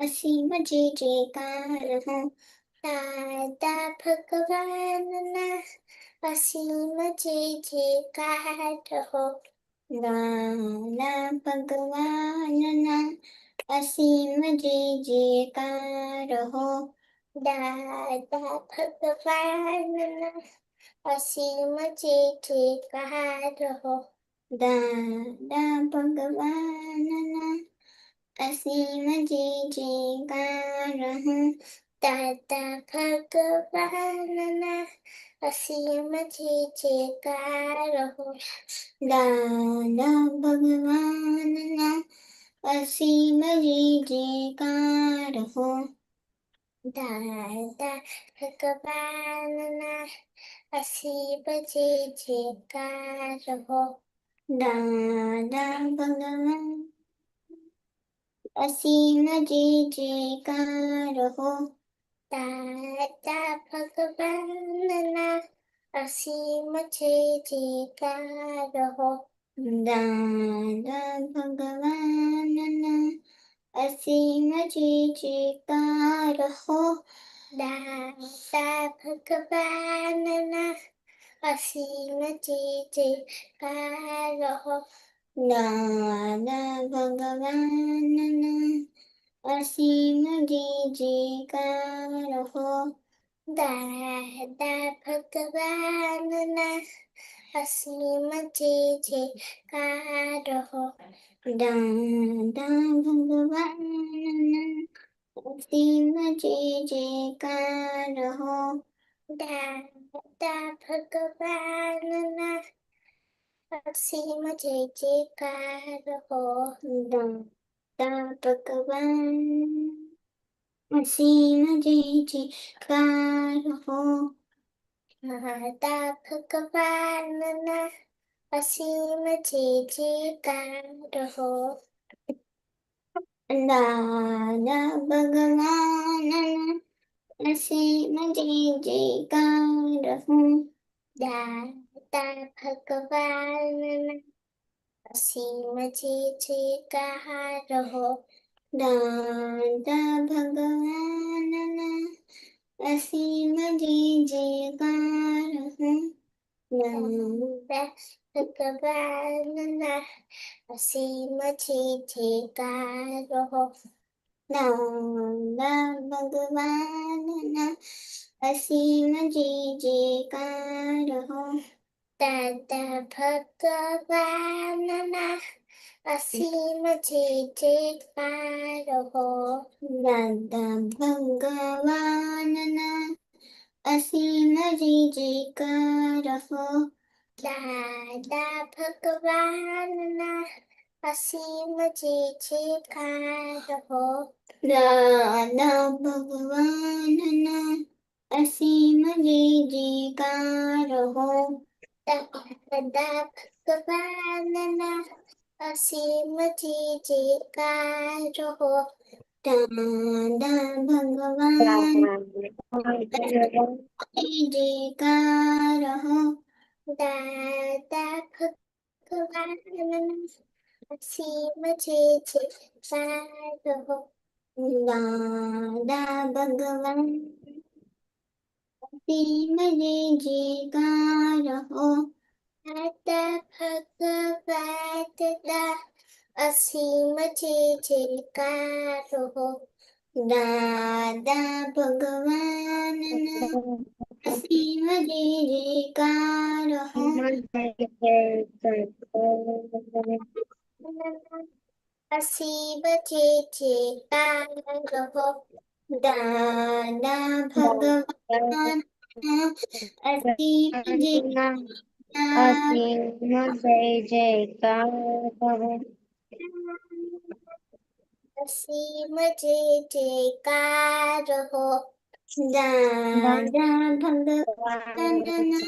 અસીમ જે જયકાર હો દાદા ભગવાનના અસીમ જે જયકાર હો દાદા ભગવાનના અસીમ જે જયકાર હો દાદા ભગવાનના અસીમ જે જયકાર હો દાદા ભગવાનના અસીમ જે જયકાર હો દાદા ભગવાનના અસીમ જે જયકાર હો દાદા ભગવાનના અસીમ જે જયકાર હો દાદા ભગવાનના અસીમ જે જયકાર હો દાદા ભગવાન અસીમ જે જયકાર હો દાદા ભગવાનના અસીમ જે જયકાર હો દાદા ભગવાનના અસીમ જે જયકાર હો દાદા ભગવાનના અસીમ જે જયકાર હો દાદા ભગવાનના અસીમ જે જયકાર હો દાદા ભગવાનના અસીમ જે જયકાર હો દાદા ભગવાનના અસીમ જે જયકાર હો દાદા ભગવાનના અસીમ જે જયકાર હો દાદા ભગવાન અસીમ જે જયકાર હો દાદા ભગવાનના અસીમ જે જયકાર હો દાદા ભગવાનના અસીમ જે જયકાર હો દાદા ભગવાનના અસીમ જે જયકાર હો દાદા ભગવાનના અસીમ જે જયકાર હો દાદા ભગવાનના અસીમ જે જયકાર હો દાદા ભગવાનના અસીમ જે જયકાર હો દાદા ભગવાનના અસીમ જે જયકાર હો દાદા ભગવાનના અસીમ જે જયકાર હો દાદા ભગવાનના અસીમ જે જયકાર હો દાદા ભગવાનના અસીમ જે જયકાર હો દાદા ભગવાનના અસીમ જે જયકાર હો દાદા ભગવાન જયકાર હો દાદા ભગવાનના અસીમ જે જયકાર હો દાદા ભગવાન અસીમ જે જયકાર હો દાદા ભગવાનના અસીમ જે જયકાર હો દાદા ભગવાનના અસીમ જે જયકાર હો અસીમ જે જયકાર હો દાદા ભગવાનના અસીમ જે અસીમ જે જયકાર હો દાદા ભગવાનના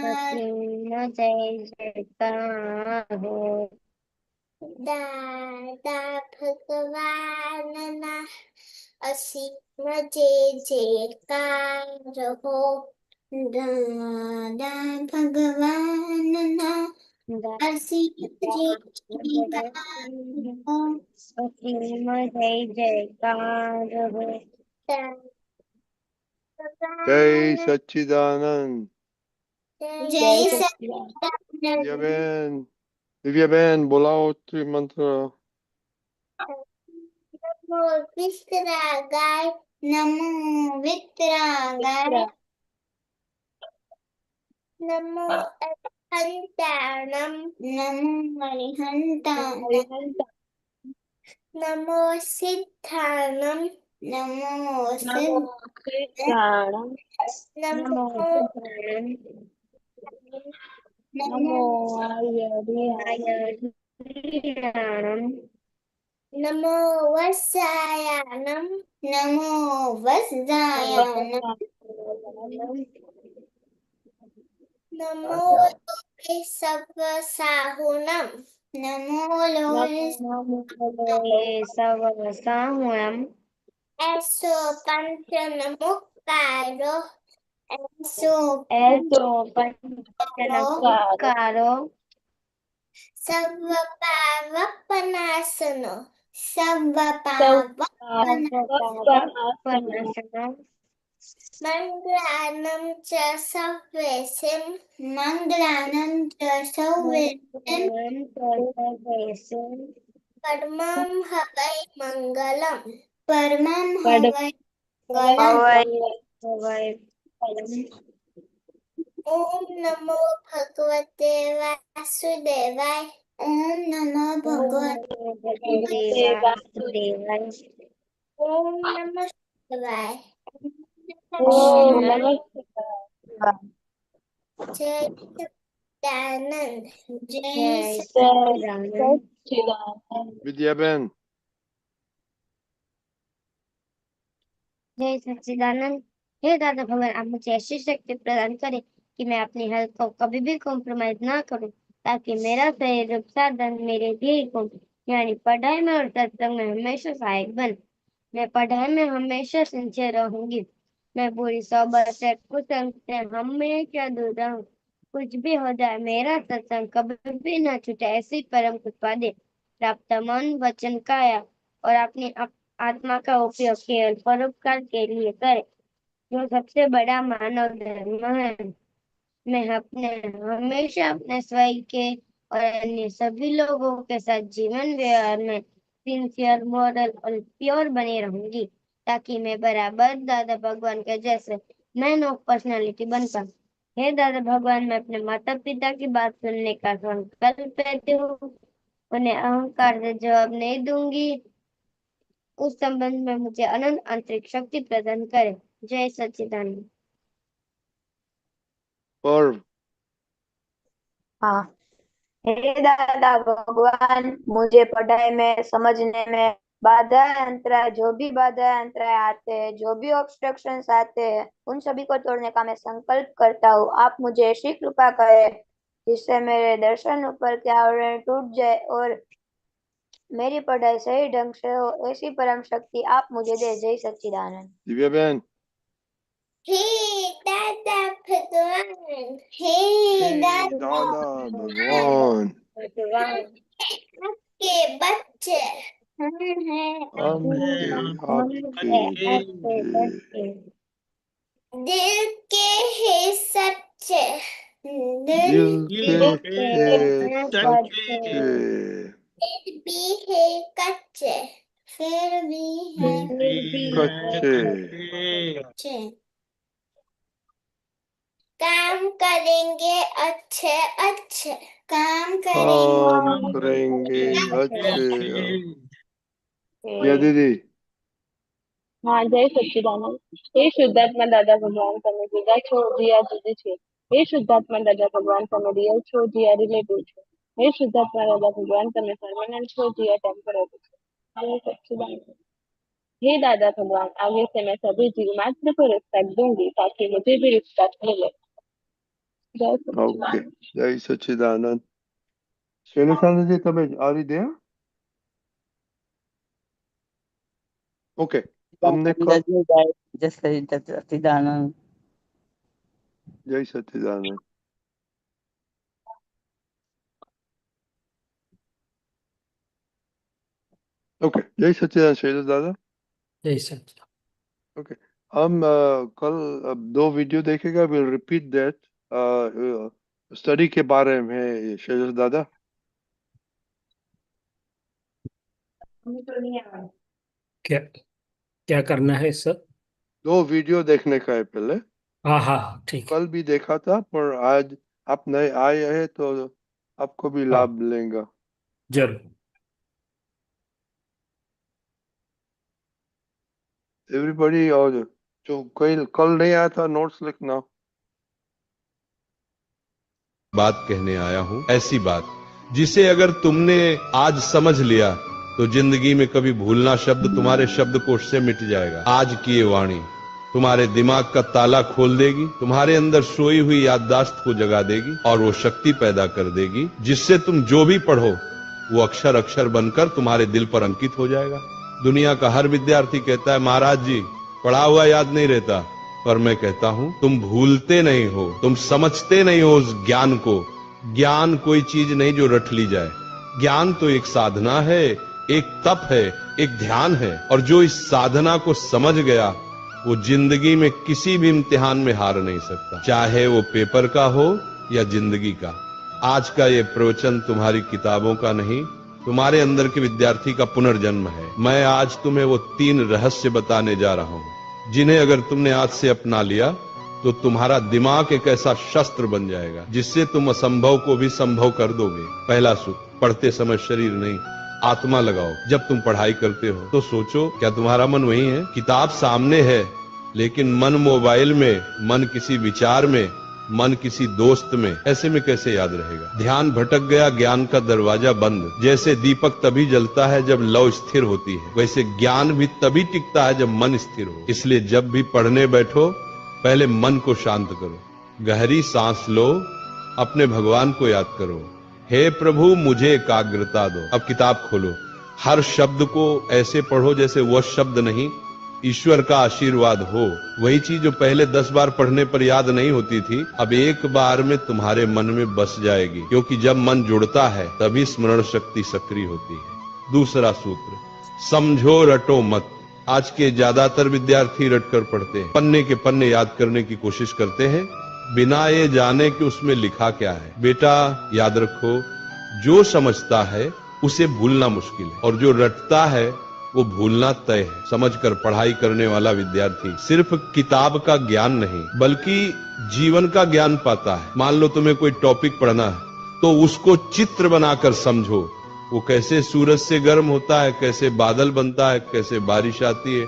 અસીમ દાદા ભગવાનના અસીમ જે જયકાર હો દાદા ભગવાનના અસીમ જય જયકાર હો. જય સચ્ચિદાનંદ. જય સચ્ચિદાનંદ. દિવ્યાબેન બોલાવો મંત્ર. નમો વિતરાગાય. નમો વિતરાગાય. નમો અરિહંતાણમ. નમો અરિહંતાણમ. નમો સિદ્ધાણમ. નમો સિદ્ધાણમ. નમો નમો આર્યણામ. નમો વત્સાયાણમ. નમો વત્સાયાણમ. નમો લોકે સર્વ સાહુણમ. નમો લોકે સવસાહુણમ. એસો પંચન મુક્કારો. એસો એસો પંચનમુક્કારો. સર્વ પાવપનાસનો. સર્વ પાવપનાસનો. મંગળાનમ ચ સર્વેષમ. મંગળાનમ ચ સર્વેષમ. પરમં હવૈ મંગલમ. પરમં હવૈ મંગલમ. ઓમ નમો ભગવતે વાસુદેવાય. ઓમ નમો ભગવતે વાસુદેવાય. ઓમ નમઃ શિવાય. ઓમ નમઃ જય સચ્ચિદાનંદ. જય સચ્ચિદાનંદ. વિદ્યાબેન जय सच्चिदानंद। हे दादा भगवान, आप मुझे ऐसी शक्ति प्रदान करें कि मैं अपनी हेल्थ को कभी भी कॉम्प्रोमाइज ना करूं, ताकि मेरा सही रूप साधन मेरे ध्येय को यानी पढ़ाई में और सत्संग में हमेशा सहायक बन। मैं पढ़ाई में हमेशा सिंसियर रहूंगी। मैं बुरी सोबत से कुसंग से हमेशा दूर रहूं। कुछ भी हो जाए मेरा सत्संग कभी भी न छूटे, ऐसी परम कृपा दे। प्राप्त मन वचन काया और अपनी आत्मा का उपयोग केवल परोपकार के लिए करे, जो सबसे बड़ा मानव धर्म है। मैं हमेशा अपने स्वयं के और अन्य सभी लोगों के साथ जीवन व्यवहार में सिंसियर, मॉरल और प्योर बनी रहूंगी, ताकि मैं बराबर दादा भगवान के जैसे मैन ऑफ पर्सनालिटी बन पाऊं। हे दादा भगवान, मैं अपने माता पिता की बात सुनने का संकल्प लेती हूँ। उन्हें अहंकार से जवाब नहीं दूंगी। उस संबंध में मुझे अनंत आंतरिक शक्ति प्रदान करे। जय सच्चिदानंद। पर्व हाँ, हे दादा भगवान, मुझे पढ़ाई में समझने में बाधा अंतराय, जो भी बाधा अंतराय आते हैं, जो भी ऑब्स्ट्रक्शंस आते हैं, उन सभी को तोड़ने का मैं संकल्प करता हूँ। आप मुझे ऐसी कृपा करें जिससे मेरे दर्शन ऊपर के आवरण टूट जाए और मेरी पढ़ाई सही ढंग से हो, ऐसी परम शक्ति आप मुझे दे। जय सच्चिदानंद। दिव्याबेन हे दादा भगवान. हे दादा भगवान आपके बच्चे हम हैं. आपके दिल के है सच्चे. दिल के सच्चे फिर भी है कच्चे. फिर भी है कच्चे. काम करेंगे अच्छे अच्छे. काम करेंगे अच्छे। या दीदी हाँ, जय सच्चिदानंद। हे शुद्धात्मा दादा भगवान, તમે જુદા છો, જીયા જુદી છે। हे શુદ્ધાત્મા દાદા ભગવાન, તમે રિયલ છો, જીયા રિલેટિવ છો। हे શુદ્ધાત્મા દાदा भगवान, તમે परमानेंट છો, जिया टेम्पररी છો। जय सच्चिदानंद। हे दादा भगवान, आगे से मैं सभी जीव मात्र को रिस्पेक्ट दूंगी, ताकि मुझे भी रिस्पेक्ट मिले। जय ઓકે सच्चिदानंद। જય સચ્ચિદાનંદ। શૈલેષાનંદજી તમે આ રીતે ઓકે અમને जय सच्चिदानंद। જય સચ્ચિદાનંદ। ओके, जय सच्चिदानंद शैलेश दादा। जय सच्चिदानंद। ओके, हम कल 2 वीडियो देखेगा, विल रिपीट दैट स्टडी के बारे में शैलेश दादा। क्या क्या करना है सर? 2 वीडियो देखने का है पहले। हाँ हाँ ठीक है। कल भी देखा था, पर आज आप नए आए हैं तो आपको भी लाभ लेगा। जरूर। एवरीबॉडी, और जो कोई कल नहीं आया था, नोट्स लिखना। बात कहने आया हूं, ऐसी बात जिसे अगर तुमने आज समझ लिया तो जिंदगी में कभी भूलना शब्द तुम्हारे शब्दकोश से मिट जाएगा। आज की ये वाणी तुम्हारे दिमाग का ताला खोल देगी, तुम्हारे अंदर सोई हुई याददाश्त को जगा देगी और वो शक्ति पैदा कर देगी जिससे तुम जो भी पढ़ो वो अक्षर अक्षर बनकर तुम्हारे दिल पर अंकित हो जाएगा। दुनिया का हर विद्यार्थी कहता है महाराज जी पढ़ा हुआ याद नहीं रहता, पर मैं कहता हूं तुम भूलते नहीं हो, तुम समझते नहीं हो उस ज्ञान को। ज्ञान कोई चीज नहीं जो रट ली जाए, ज्ञान तो एक साधना है, एक तप है, एक ध्यान है, और जो इस साधना को समझ गया वो जिंदगी में किसी भी इम्तिहान में हार नहीं सकता, चाहे वो पेपर का हो या जिंदगी का। आज का ये प्रवचन तुम्हारी किताबों का नहीं, तुम्हारे अंदर के विद्यार्थी का पुनर्जन्म है। मैं आज तुम्हें वो 3 रहस्य बताने जा रहा हूं जिन्हें अगर तुमने आज से अपना लिया तो तुम्हारा दिमाग एक ऐसा शस्त्र बन जाएगा जिससे तुम असंभव को भी संभव कर दोगे। पहला सूत्र, पढ़ते समय शरीर नहीं आत्मा लगाओ। जब तुम पढ़ाई करते हो तो सोचो क्या तुम्हारा मन वही है? किताब सामने है लेकिन मन मोबाइल में, मन किसी विचार में, मन किसी दोस्त में, ऐसे में कैसे याद रहेगा? ध्यान भटक गया, ज्ञान का दरवाजा बंद। जैसे दीपक तभी जलता है जब लौ स्थिर होती है, वैसे ज्ञान भी तभी टिकता है जब मन स्थिर हो। इसलिए जब भी पढ़ने बैठो पहले मन को शांत करो, गहरी सांस लो, अपने भगवान को याद करो, हे प्रभु मुझे एकाग्रता दो। अब किताब खोलो, हर शब्द को ऐसे पढ़ो जैसे वह शब्द नहीं ईश्वर का आशीर्वाद हो। वही चीज जो पहले 10 बार पढ़ने पर याद नहीं होती थी अब एक बार में तुम्हारे मन में बस जाएगी, क्योंकि जब मन जुड़ता है तभी स्मरण शक्ति सक्रिय होती है। दूसरा सूत्र, समझो रटो मत। आज के ज्यादातर विद्यार्थी रटकर पढ़ते हैं, पन्ने के पन्ने याद करने की कोशिश करते हैं बिना ये जाने कि उसमें लिखा क्या है। बेटा याद रखो, जो समझता है उसे भूलना मुश्किल है और जो रटता है वो भूलना तय है। समझकर पढ़ाई करने वाला विद्यार्थी सिर्फ किताब का ज्ञान नहीं बल्कि जीवन का ज्ञान पाता है। मान लो तुम्हें कोई टॉपिक पढ़ना है तो उसको चित्र बनाकर समझो, वो कैसे सूरज से गर्म होता है, कैसे बादल बनता है, कैसे बारिश आती है।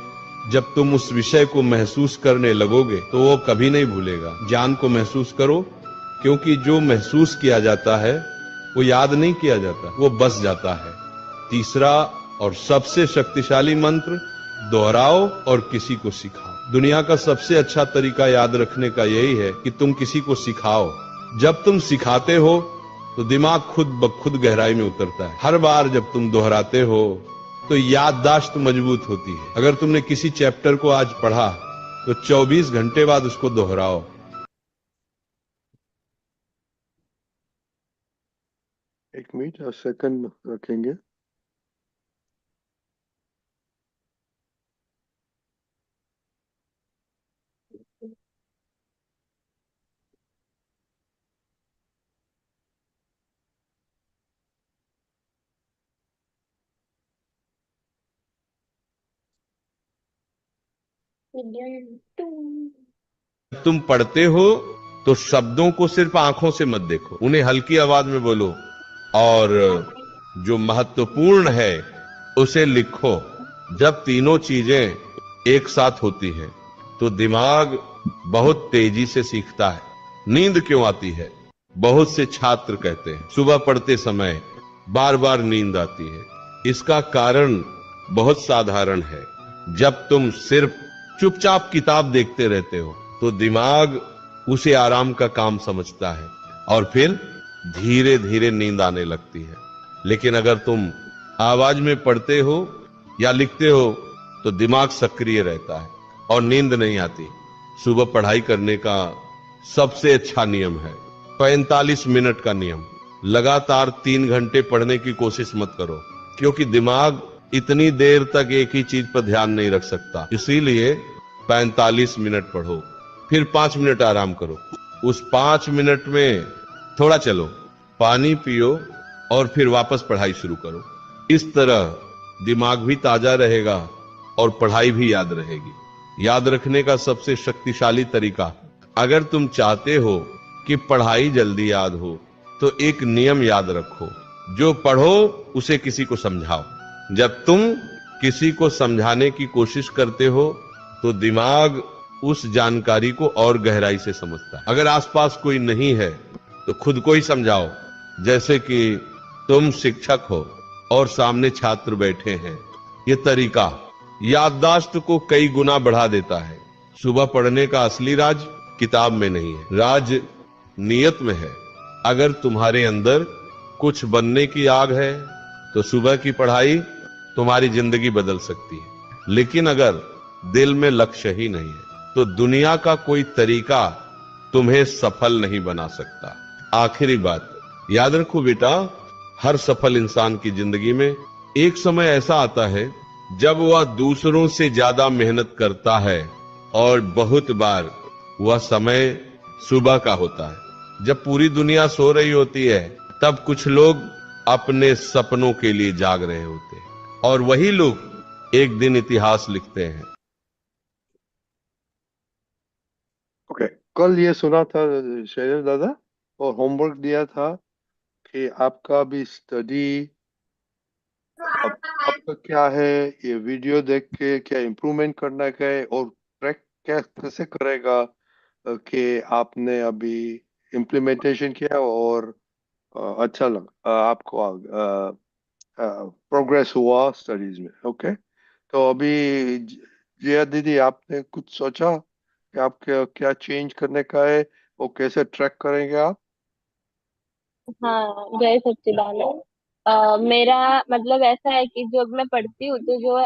जब तुम उस विषय को महसूस करने लगोगे तो वो कभी नहीं भूलेगा। ज्ञान को महसूस करो, क्योंकि जो महसूस किया जाता है वो याद नहीं किया जाता, वो बस जाता है। तीसरा और सबसे शक्तिशाली मंत्र, दोहराओ और किसी को सिखाओ। दुनिया का सबसे अच्छा तरीका याद रखने का यही है कि तुम किसी को सिखाओ। जब तुम सिखाते हो तो दिमाग खुद ब खुद गहराई में उतरता है। हर बार जब तुम दोहराते हो तो याददाश्त मजबूत होती है। अगर तुमने किसी चैप्टर को आज पढ़ा तो 24 घंटे बाद उसको दोहराओ। एक मिनट और सेकंड रखेंगे। तुम पढ़ते हो तो शब्दों को सिर्फ आंखों से मत देखो, उन्हें हल्की आवाज में बोलो और जो महत्वपूर्ण है उसे लिखो। जब तीनों चीजें एक साथ होती है तो दिमाग बहुत तेजी से सीखता है। नींद क्यों आती है? बहुत से छात्र कहते हैं सुबह पढ़ते समय बार बार नींद आती है। इसका कारण बहुत साधारण है। जब तुम सिर्फ चुपचाप किताब देखते रहते हो तो दिमाग उसे आराम का काम समझता है और फिर धीरे धीरे नींद आने लगती है। लेकिन अगर तुम आवाज में पढ़ते हो या लिखते हो तो दिमाग सक्रिय रहता है और नींद नहीं आती। सुबह पढ़ाई करने का सबसे अच्छा नियम है 45 मिनट का नियम। लगातार 3 घंटे पढ़ने की कोशिश मत करो, क्योंकि दिमाग इतनी देर तक एक ही चीज पर ध्यान नहीं रख सकता। इसीलिए 45 मिनट पढ़ो, फिर 5 मिनट आराम करो। उस 5 मिनट में थोड़ा चलो, पानी पियो और फिर वापस पढ़ाई शुरू करो। इस तरह दिमाग भी ताजा रहेगा और पढ़ाई भी याद रहेगी। याद रखने का सबसे शक्तिशाली तरीका, अगर तुम चाहते हो कि पढ़ाई जल्दी याद हो तो एक नियम याद रखो, जो पढ़ो उसे किसी को समझाओ। जब तुम किसी को समझाने की कोशिश करते हो तो दिमाग उस जानकारी को और गहराई से समझता है। अगर आसपास कोई नहीं है तो खुद को ही समझाओ, जैसे कि तुम शिक्षक हो और सामने छात्र बैठे हैं। ये तरीका याददाश्त को कई गुना बढ़ा देता है। सुबह पढ़ने का असली राज किताब में नहीं है, राज नियत में है। अगर तुम्हारे अंदर कुछ बनने की आग है तो सुबह की पढ़ाई तुम्हारी जिंदगी बदल सकती है। लेकिन अगर दिल में लक्ष्य ही नहीं है तो दुनिया का कोई तरीका तुम्हें सफल नहीं बना सकता। आखिरी बात याद रखो बेटा, हर सफल इंसान की जिंदगी में एक समय ऐसा आता है जब वह दूसरों से ज्यादा मेहनत करता है, और बहुत बार वह समय सुबह का होता है, जब पूरी दुनिया सो रही होती है। तब कुछ लोग अपने सपनों के लिए जाग रहे होते हैं, और वही लोग एक दिन इतिहास लिखते हैं। ओके, कल ये सुना था शैलेश दादा, और होमवर्क दिया था कि आपका भी स्टडी आपका क्या है, ये वीडियो देख के क्या इम्प्रूवमेंट करना क्या है, और ट्रैक क्या कैसे करेगा कि आपने अभी इम्प्लीमेंटेशन किया और अच्छा लगा आपको, प्रोग्रेस हुआ स्टडीज में। ओके, तो अभी जिया दीदी, आपने कुछ सोचा कि आपके क्या चेंज करने का है और कैसे ट्रैक करेंगे आप? हाँ, जय सच्चिदानंद। मेरा मतलब ऐसा है कि जब मैं पढ़ती हूँ तो जो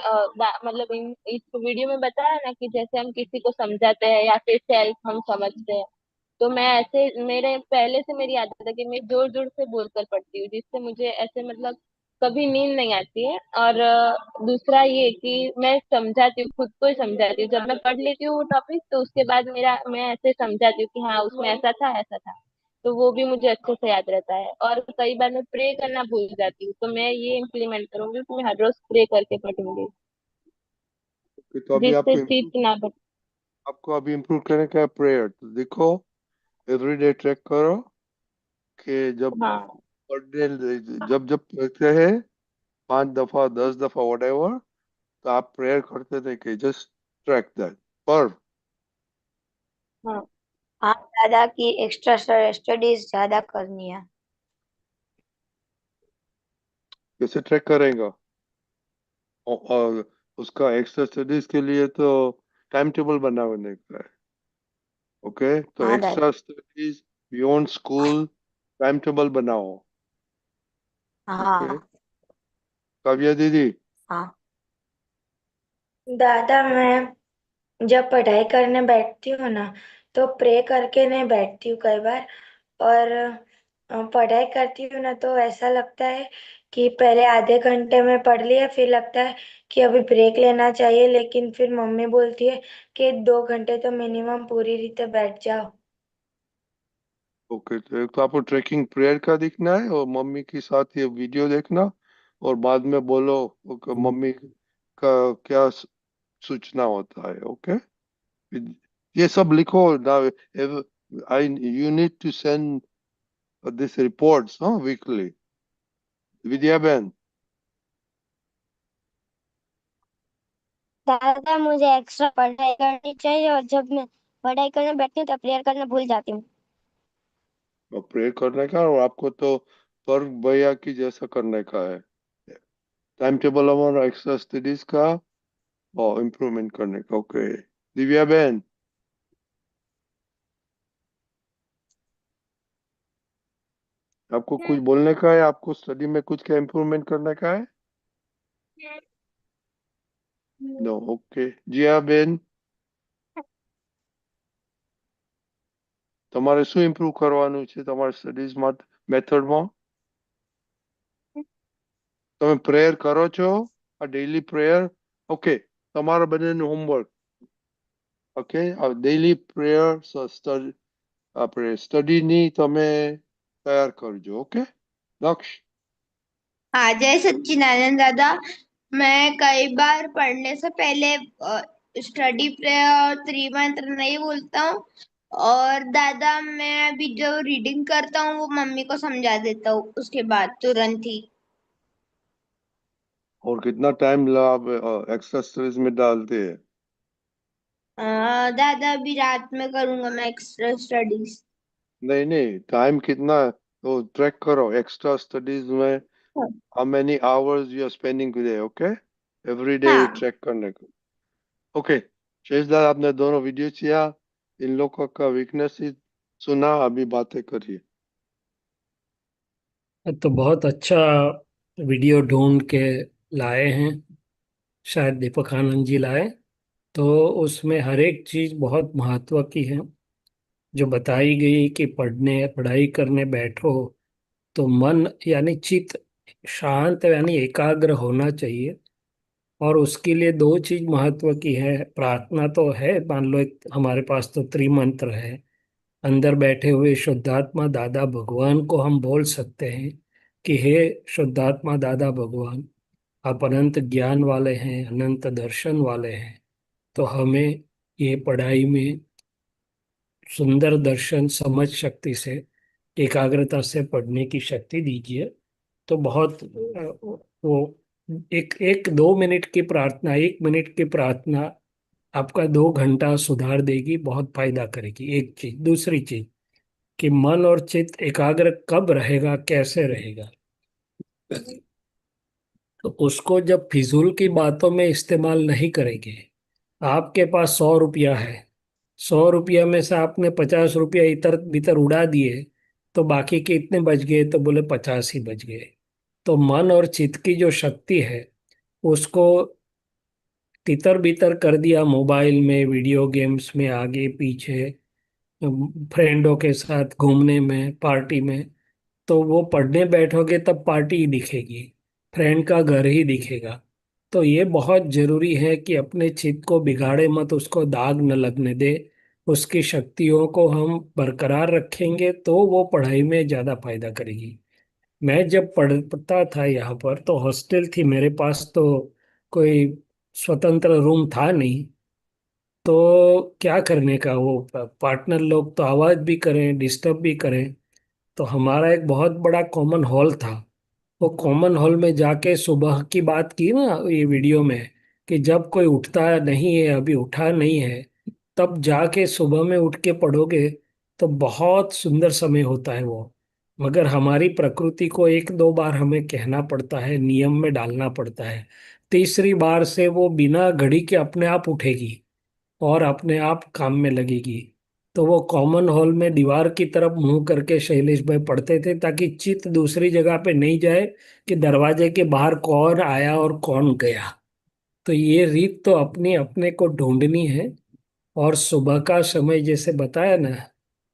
मतलब इस वीडियो में बताया ना कि जैसे हम किसी को समझाते हैं या फिर सेल्फ हम समझते हैं, तो मैं ऐसे मेरे पहले से मेरी आदत है कि मैं जोर जोर से बोलकर पढ़ती हूँ, जिससे मुझे ऐसे मतलब कभी नींद नहीं आती है। और दूसरा ये कि मैं समझाती हूँ, खुद को ही समझाती हूँ। जब मैं पढ़ लेती हूँ वो टॉपिक तो उसके बाद मैं ऐसे समझाती हूँ कि हाँ उसमें ऐसा था ऐसा था, तो वो भी मुझे अच्छे से याद रहता है। और कई बार मैं प्रे करना भूल जाती हूँ, तो मैं ये इम्प्लीमेंट करूंगी कि मैं हर रोज प्रे करके पढ़ूंगी, तो अभी जिससे आपको चीट ना बचे। आपको अभी इम्प्रूव करने का प्रेयर, तो देखो एवरीडे ट्रैक करो कि जब हाँ पढ़ने जब जब पढ़ते हैं 5 दफा 10 दफा whatever, तो आप प्रेयर करते थे कि जस्ट ट्रैक दैट पर हाँ हाँ दादा की एक्स्ट्रा स्टडीज ज्यादा करनी है। कैसे ट्रैक करेगा। और उसका एक्स्ट्रा स्टडीज के लिए तो टाइम टेबल बनाने का है। ओके, तो हाँ दादा। Extra studies beyond school time table बनाओ। ओके, हाँ काव्या दीदी। हाँ दादा मैं जब पढ़ाई करने बैठती हूँ ना तो प्रे करके नहीं बैठती हूँ कई बार। और पढ़ाई करती हूँ ना तो ऐसा लगता है कि पहले आधे घंटे में पढ़ लिया, फिर लगता है कि अभी ब्रेक लेना चाहिए, लेकिन फिर मम्मी बोलती है कि 2 घंटे तो मिनिमम पूरी रीते बैठ जाओ। ओके, तो एक तो आपको ट्रैकिंग प्रेयर का दिखना है और मम्मी के साथ ये वीडियो देखना, और बाद में बोलो कि मम्मी का क्या सूचना होता है। ओके, ये सब लिखो ना। I you need to send this reports weekly. Vidya बहन, दादा मुझे एक्स्ट्रा पढ़ाई करनी चाहिए, और जब मैं पढ़ाई करने बैठती हूँ तो प्रेयर करना भूल जाती हूँ। प्रेयर करने का, और आपको तो पर भैया की जैसा करने का है, टाइम टेबल हमारा एक्स्ट्रा स्टडीज का और इम्प्रूवमेंट करने का। ओके, दिव्या बहन, आपको कुछ बोलने का है, आपको स्टडी में कुछ क्या इम्प्रूवमेंट करने का है? No, okay. जिया बेन, તમારે શું ઇમ્પ્રૂવ કરવાનું છે તમારા સ્ટડીઝ મેથડમાં? તમે પ્રેયર કરો છો? a daily prayer. Okay, તમારા બંનેનું homework. Okay, a daily prayer study આપણે સ્ટડીની તમે તૈયાર કરજો. ઓકે લક્ષ? हाँ, जय सच्चिदानंद दादा। मैं कई बार पढ़ने से पहले स्टडी प्रेयर और त्रिमंत्र नहीं बोलता हूँ, और दादा मैं अभी जो रीडिंग करता हूँ वो मम्मी को समझा देता हूँ उसके बाद तुरंत ही। और कितना टाइम एक्स्ट्रा स्टडीज में डालते हैं? दादा अभी रात में करूंगा मैं एक्स्ट्रा स्टडीज। नहीं नहीं, टाइम कितना है तो ट्रैक करो एक्स्ट्रा स्टडीज में. How many hours you are spending today? Okay, every day हाँ। ट्रैक करने को. ओके शेषदार, आपने दोनों वीडियो किया, इन लोगों का वीकनेस सुना, अभी बातें करिए. तो बहुत अच्छा वीडियो ढूंढ के लाए हैं, शायद दीपक आनंद जी लाए। तो उसमें हर एक चीज बहुत महत्व की है जो बताई गई कि पढ़ाई करने बैठो तो मन यानी चित्त शांत यानी एकाग्र होना चाहिए। और उसके लिए दो चीज महत्व की है। प्रार्थना तो है, मान लो हमारे पास तो त्रिमंत्र है। अंदर बैठे हुए शुद्धात्मा दादा भगवान को हम बोल सकते हैं कि हे शुद्धात्मा दादा भगवान, आप अनंत ज्ञान वाले हैं, अनंत दर्शन वाले हैं, तो हमें ये पढ़ाई में सुंदर दर्शन समझ शक्ति से एकाग्रता से पढ़ने की शक्ति दीजिए। तो बहुत वो एक एक 2 मिनट की प्रार्थना, 1 मिनट की प्रार्थना आपका 2 घंटा सुधार देगी, बहुत फायदा करेगी। एक चीज। दूसरी चीज कि मन और चित्त एकाग्र कब रहेगा, कैसे रहेगा, तो उसको जब फिजूल की बातों में इस्तेमाल नहीं करेंगे। आपके पास 100 रुपया है, 100 रुपया में से आपने 50 रुपया इधर भीतर उड़ा दिए, तो बाकी के इतने बच गए, तो बोले 50 ही बच गए। तो मन और चित्त की जो शक्ति है उसको तितर बितर कर दिया मोबाइल में, वीडियो गेम्स में, आगे पीछे, फ्रेंडों के साथ घूमने में, पार्टी में। तो वो पढ़ने बैठोगे तब पार्टी ही दिखेगी, फ्रेंड का घर ही दिखेगा। तो ये बहुत जरूरी है कि अपने चित्त को बिगाड़े मत, उसको दाग न लगने दे। उसकी शक्तियों को हम बरकरार रखेंगे तो वो पढ़ाई में ज्यादा फायदा करेगी। मैं जब पढ़ता था यहाँ पर तो हॉस्टल थी मेरे पास, तो कोई स्वतंत्र रूम था नहीं। तो क्या करने का, वो पार्टनर लोग तो आवाज भी करें, डिस्टर्ब भी करें। तो हमारा एक बहुत बड़ा कॉमन हॉल था। वो कॉमन हॉल में जाके सुबह की बात की ना ये वीडियो में, कि जब कोई उठता नहीं है, अभी उठा नहीं है, तब जाके सुबह में उठ के पढ़ोगे तो बहुत सुंदर समय होता है वो। मगर हमारी प्रकृति को 1-2 बार हमें कहना पड़ता है, नियम में डालना पड़ता है। तीसरी बार से वो बिना घड़ी के अपने आप उठेगी और अपने आप काम में लगेगी। तो वो कॉमन हॉल में दीवार की तरफ मुंह करके शैलेश भाई पढ़ते थे, ताकि चित्त दूसरी जगह पे नहीं जाए कि दरवाजे के बाहर कौन आया और कौन गया। तो ये रीत तो अपनी अपने को ढूंढनी है। और सुबह का समय जैसे बताया ना,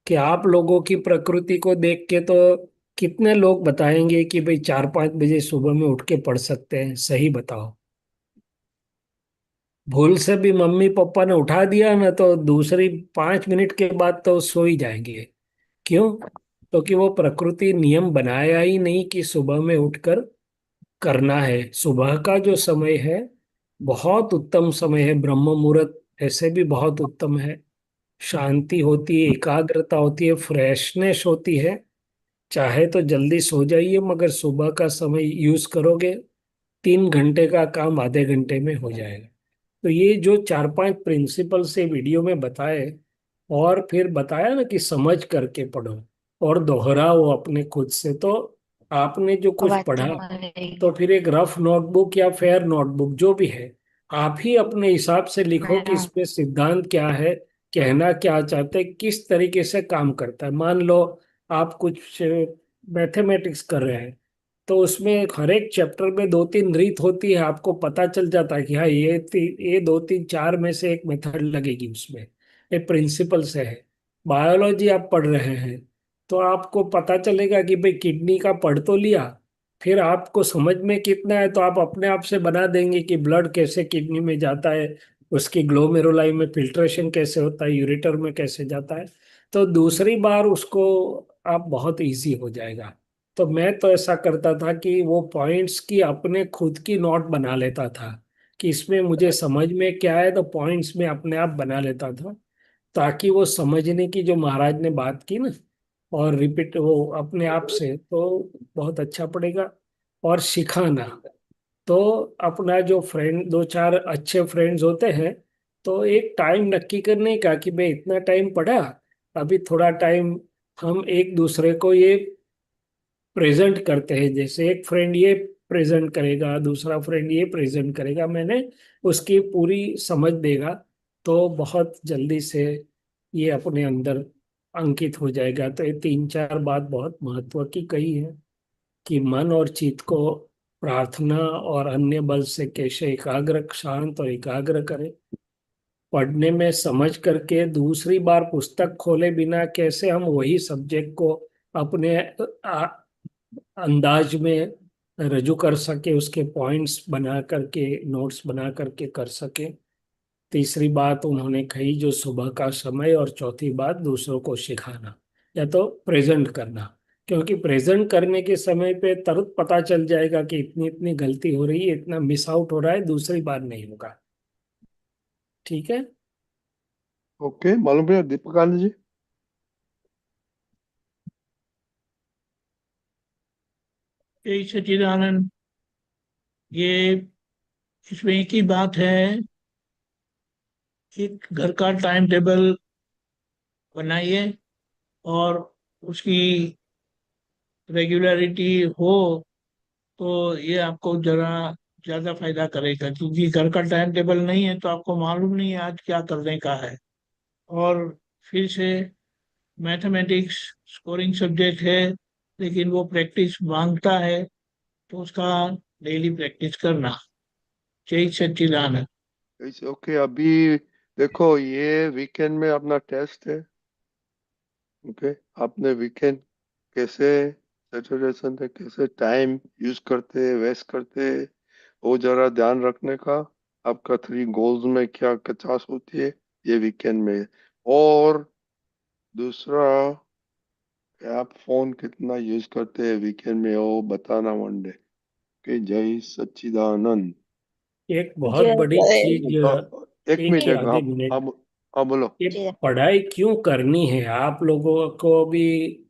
कि आप लोगों की प्रकृति को देख के तो कितने लोग बताएंगे कि भाई 4-5 बजे सुबह में उठ के पढ़ सकते हैं? सही बताओ। भूल से भी मम्मी पापा ने उठा दिया ना, तो दूसरी 5 मिनट के बाद तो सो ही जाएंगे। क्यों? क्योंकि वो प्रकृति नियम बनाया ही नहीं कि सुबह में उठकर करना है। सुबह का जो समय है बहुत उत्तम समय है, ब्रह्म मुहूर्त ऐसे भी बहुत उत्तम है। शांति होती है, एकाग्रता होती है, फ्रेशनेस होती है। चाहे तो जल्दी सो जाइए, मगर सुबह का समय यूज करोगे 3 घंटे का काम आधे घंटे में हो जाएगा। तो ये जो 4-5 प्रिंसिपल से वीडियो में बताए, और फिर बताया ना कि समझ करके पढ़ो और दोहराओ अपने खुद से। तो आपने जो कुछ आवाज पढ़ा, तो रहेगी। तो फिर एक रफ नोटबुक या फेयर नोटबुक जो भी है, आप ही अपने हिसाब से लिखो कि हाँ। इसमें सिद्धांत क्या है, कहना क्या चाहते हैं, किस तरीके से काम करता है। मान लो आप कुछ मैथमेटिक्स कर रहे हैं, तो उसमें हर एक चैप्टर में 2-3 रीत होती है, आपको पता चल जाता है कि हाँ ये 2-3-4 में से एक मेथड लगेगी उसमें, एक प्रिंसिपल से है। बायोलॉजी आप पढ़ रहे हैं तो आपको पता चलेगा कि भाई किडनी का पढ़ तो लिया, फिर आपको समझ में कितना है तो आप अपने आप से बना देंगे कि ब्लड कैसे किडनी में जाता है, उसकी ग्लोमेरुलाई में फिल्ट्रेशन कैसे होता है, यूरेटर में कैसे जाता है। तो दूसरी बार उसको आप बहुत इजी हो जाएगा। तो मैं तो ऐसा करता था कि वो पॉइंट्स की अपने खुद की नोट बना लेता था कि इसमें मुझे समझ में क्या है, तो पॉइंट्स में अपने आप बना लेता था, ताकि वो समझने की जो महाराज ने बात की ना, और रिपीट वो अपने आप से, तो बहुत अच्छा पड़ेगा। और सिखाना, तो अपना जो फ्रेंड, दो चार अच्छे फ्रेंड्स होते हैं, तो एक टाइम नक्की करने का कि मैं इतना टाइम पढ़ा, अभी थोड़ा टाइम हम एक दूसरे को ये प्रेजेंट करते हैं। जैसे एक फ्रेंड ये प्रेजेंट करेगा, दूसरा फ्रेंड ये प्रेजेंट करेगा, मैंने उसकी पूरी समझ देगा, तो बहुत जल्दी से ये अपने अंदर अंकित हो जाएगा। तो ये तीन चार बात बहुत महत्व की कही है कि मन और चित्त को प्रार्थना और अन्य बल से कैसे एकाग्र, शांत और एकाग्र करें। पढ़ने में समझ करके दूसरी बार पुस्तक खोले बिना कैसे हम वही सब्जेक्ट को अपने अंदाज में रजू कर सके, उसके पॉइंट्स बना करके, नोट्स बना करके कर सके। तीसरी बात उन्होंने कही जो सुबह का समय, और चौथी बात दूसरों को सिखाना या तो प्रेजेंट करना, क्योंकि प्रेजेंट करने के समय पे तुरंत पता चल जाएगा कि इतनी इतनी गलती हो रही है, इतना मिस आउट हो रहा है, दूसरी बार नहीं होगा। ठीक है। ओके, मालूम है दीपक आनंद जी? जय सच्चिदानंद। ये इसमें एक ही बात है कि घर का टाइम टेबल बनाइए और उसकी रेगुलरिटी हो तो ये आपको जरा ज्यादा फायदा करेगा, क्योंकि घर का टाइम टेबल नहीं है तो आपको मालूम नहीं है आज क्या करने का है। और फिर से मैथमेटिक्स स्कोरिंग सब्जेक्ट है, लेकिन वो प्रैक्टिस मांगता है, तो उसका डेली प्रैक्टिस करना। जय सच्चिदानंद। ओके, अभी देखो ये वीकेंड में अपना टेस्ट है। ओके, आपने वीकेंड कैसे, सैटरडे संडे कैसे टाइम यूज करते हैं, वेस्ट करते हैं, वो जरा ध्यान रखने का। आपका 3 गोल्स में क्या कचास होती है ये वीकेंड में। और दूसरा, आप फोन कितना यूज करते हैं वीकेंड में, वो बताना वन डे। ओके, जय सच्चिदानंद। एक बहुत जय बड़ी चीज, एक एक मिनट, ही एक आधे आप मिनट, आप आप बोलो। ये पढ़ाई क्यों करनी है आप लोगों को भी,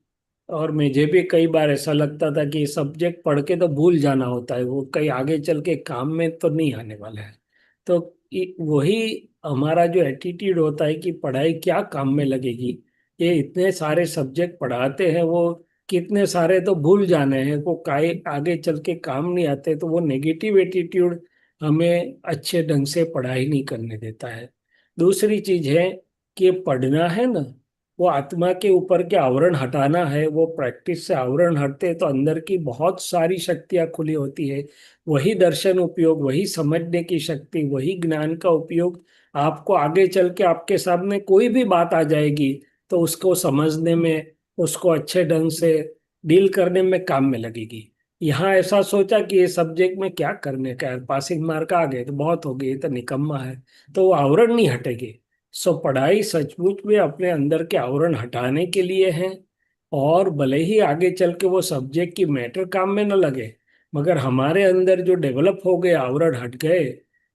और मुझे भी कई बार ऐसा लगता था कि सब्जेक्ट पढ़ के तो भूल जाना होता है, वो कहीं आगे चल के काम में तो नहीं आने वाला है। तो वही हमारा जो एटीट्यूड होता है कि पढ़ाई क्या काम में लगेगी, ये इतने सारे सब्जेक्ट पढ़ाते हैं, वो कितने सारे तो भूल जाने हैं, वो काहे आगे चल के काम नहीं आते। तो वो नेगेटिव एटीट्यूड हमें अच्छे ढंग से पढ़ाई नहीं करने देता है। दूसरी चीज है कि पढ़ना है ना, वो आत्मा के ऊपर के आवरण हटाना है। वो प्रैक्टिस से आवरण हटते तो अंदर की बहुत सारी शक्तियां खुली होती है। वही दर्शन उपयोग, वही समझने की शक्ति, वही ज्ञान का उपयोग आपको आगे चल के आपके सामने कोई भी बात आ जाएगी तो उसको समझने में, उसको अच्छे ढंग से डील करने में काम में लगेगी। यहाँ ऐसा सोचा कि ये सब्जेक्ट में क्या करने का है, पासिंग मार्क आ गए तो बहुत हो गई, ये तो निकम्मा है, तो वो आवरण नहीं हटेगी। सो पढ़ाई सचमुच में अपने अंदर के आवरण हटाने के लिए है। और भले ही आगे चल के वो सब्जेक्ट की मैटर काम में न लगे, मगर हमारे अंदर जो डेवलप हो गए, आवरण हट गए,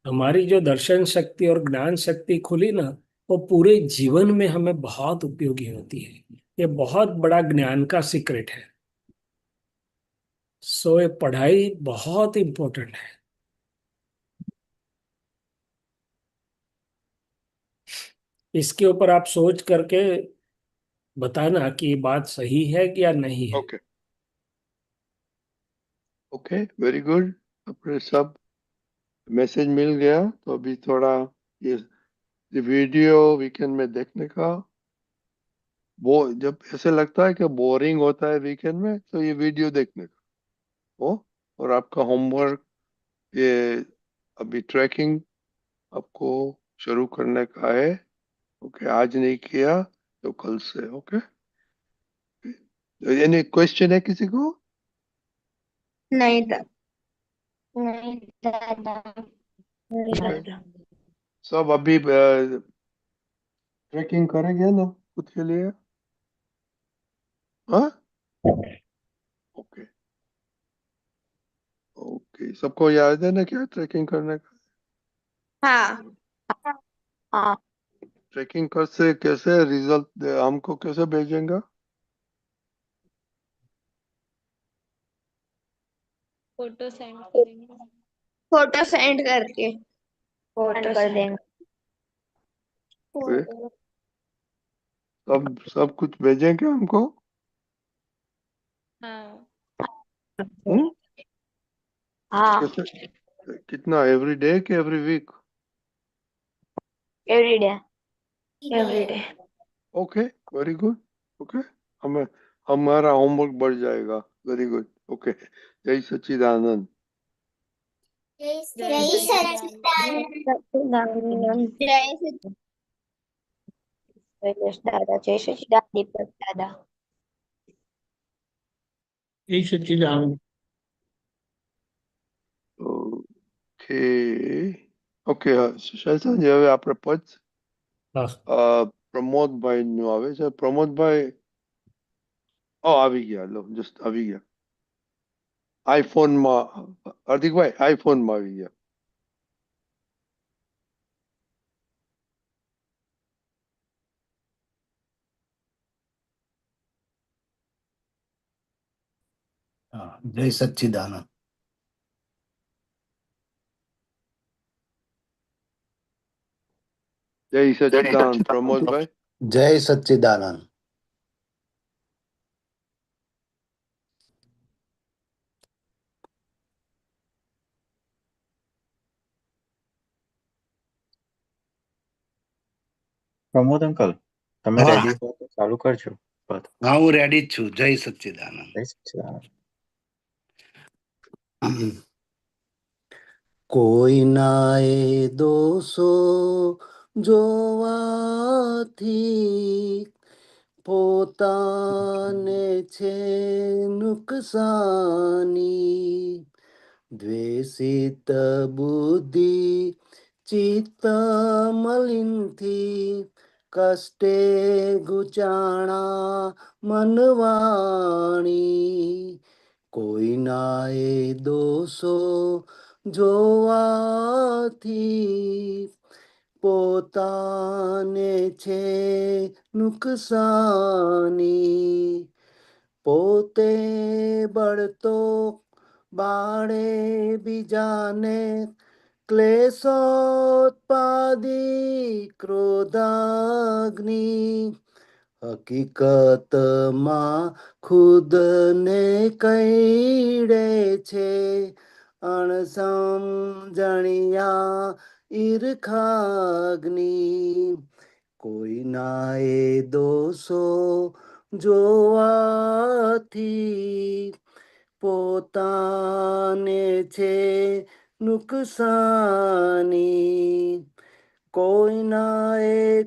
हमारी जो दर्शन शक्ति और ज्ञान शक्ति खुली ना, वो पूरे जीवन में हमें बहुत उपयोगी होती है। ये बहुत बड़ा ज्ञान का सीक्रेट है। सो ये पढ़ाई बहुत इंपॉर्टेंट है। इसके ऊपर आप सोच करके बताना कि ये बात सही है कि या नहीं है। Okay, okay, very good. अपने सब मैसेज मिल गया, तो अभी थोड़ा ये वीडियो वीकेंड में देखने का। वो जब ऐसे लगता है कि बोरिंग होता है वीकेंड में, तो ये वीडियो देखने का वो। और आपका होमवर्क, ये अभी ट्रैकिंग आपको शुरू करने का है। ओके, आज नहीं किया तो कल से। ओके, एनी क्वेश्चन है किसी को? नहीं था। नहीं दादा। नहीं ओके, दादा। सब अभी ट्रैकिंग करेंगे ना खुद के लिए? हाँ, ओके ओके, सबको याद है ना क्या ट्रैकिंग करने का? हाँ, हाँ, ट्रैकिंग कर से कैसे रिजल्ट हमको कैसे भेजेंगे? फोटो सेंड करेंगे। फोटो सेंड करके। फोटो कर सेंड देंगे। ओके, सब कुछ भेजेंगे हमको? हाँ, हम्म, हाँ, कैसे, कितना, एवरी डे कि every week? Every day. Everyday. Okay, very good. Okay, हमें हमारा होमवर्क बढ़ जाएगा। Very good. ओके, जय सच्चिदानंद। जय जय सच्चिदानंद। सच्चिदानंद। जय श्री शैलेश दादा, जय सच्चिदानंद। दीपक दादा। जय सच्चिदानंद। ઓકે ઓકે, શૈતાનજી, હવે આપણે પદ हाँ પ્રમોદભાઈ નું આવે છે. પ્રમોદભાઈ, ઓ આવી ગયા, લો જસ્ટ આવી ગયા. આઈફોનમાં, હાર્દિકભાઈ આઈફોનમાં આવી ગયા. हाँ, जय सच्चिदानंद। જય સચ્ચિદાનંદ પ્રમોદભાઈ. जय सच्चिदानंद। પ્રમોદ અંકલ, તમે હા રેડી હો તો ચાલુ કરજો. પદ. हाँ, હું રેડી જ છું. જય સચ્ચિદાનંદ। જય સચ્ચિદાનંદ. કોઈ ના એ દોષો જોવાથી પોતાને છે નુકસાની, દ્વેષિત બુદ્ધિ ચિત્ત મલિનથી કષ્ટે ગુચાણા મનવાણી, કોઈના એ દોષો જોવાથી પોતાને છે નુકસાની, પોતે બળતો બાળે બીજાને ક્લેશોત્પાદી ક્રોધાગ્નિ, હકીકતમાં ખુદને કઈડે છે અણસમજણિયા ઈર્ખાગ્નિ, કોઈના એ દોષો જોવાથી પોતાને છે નુકસાની, કોઈના એ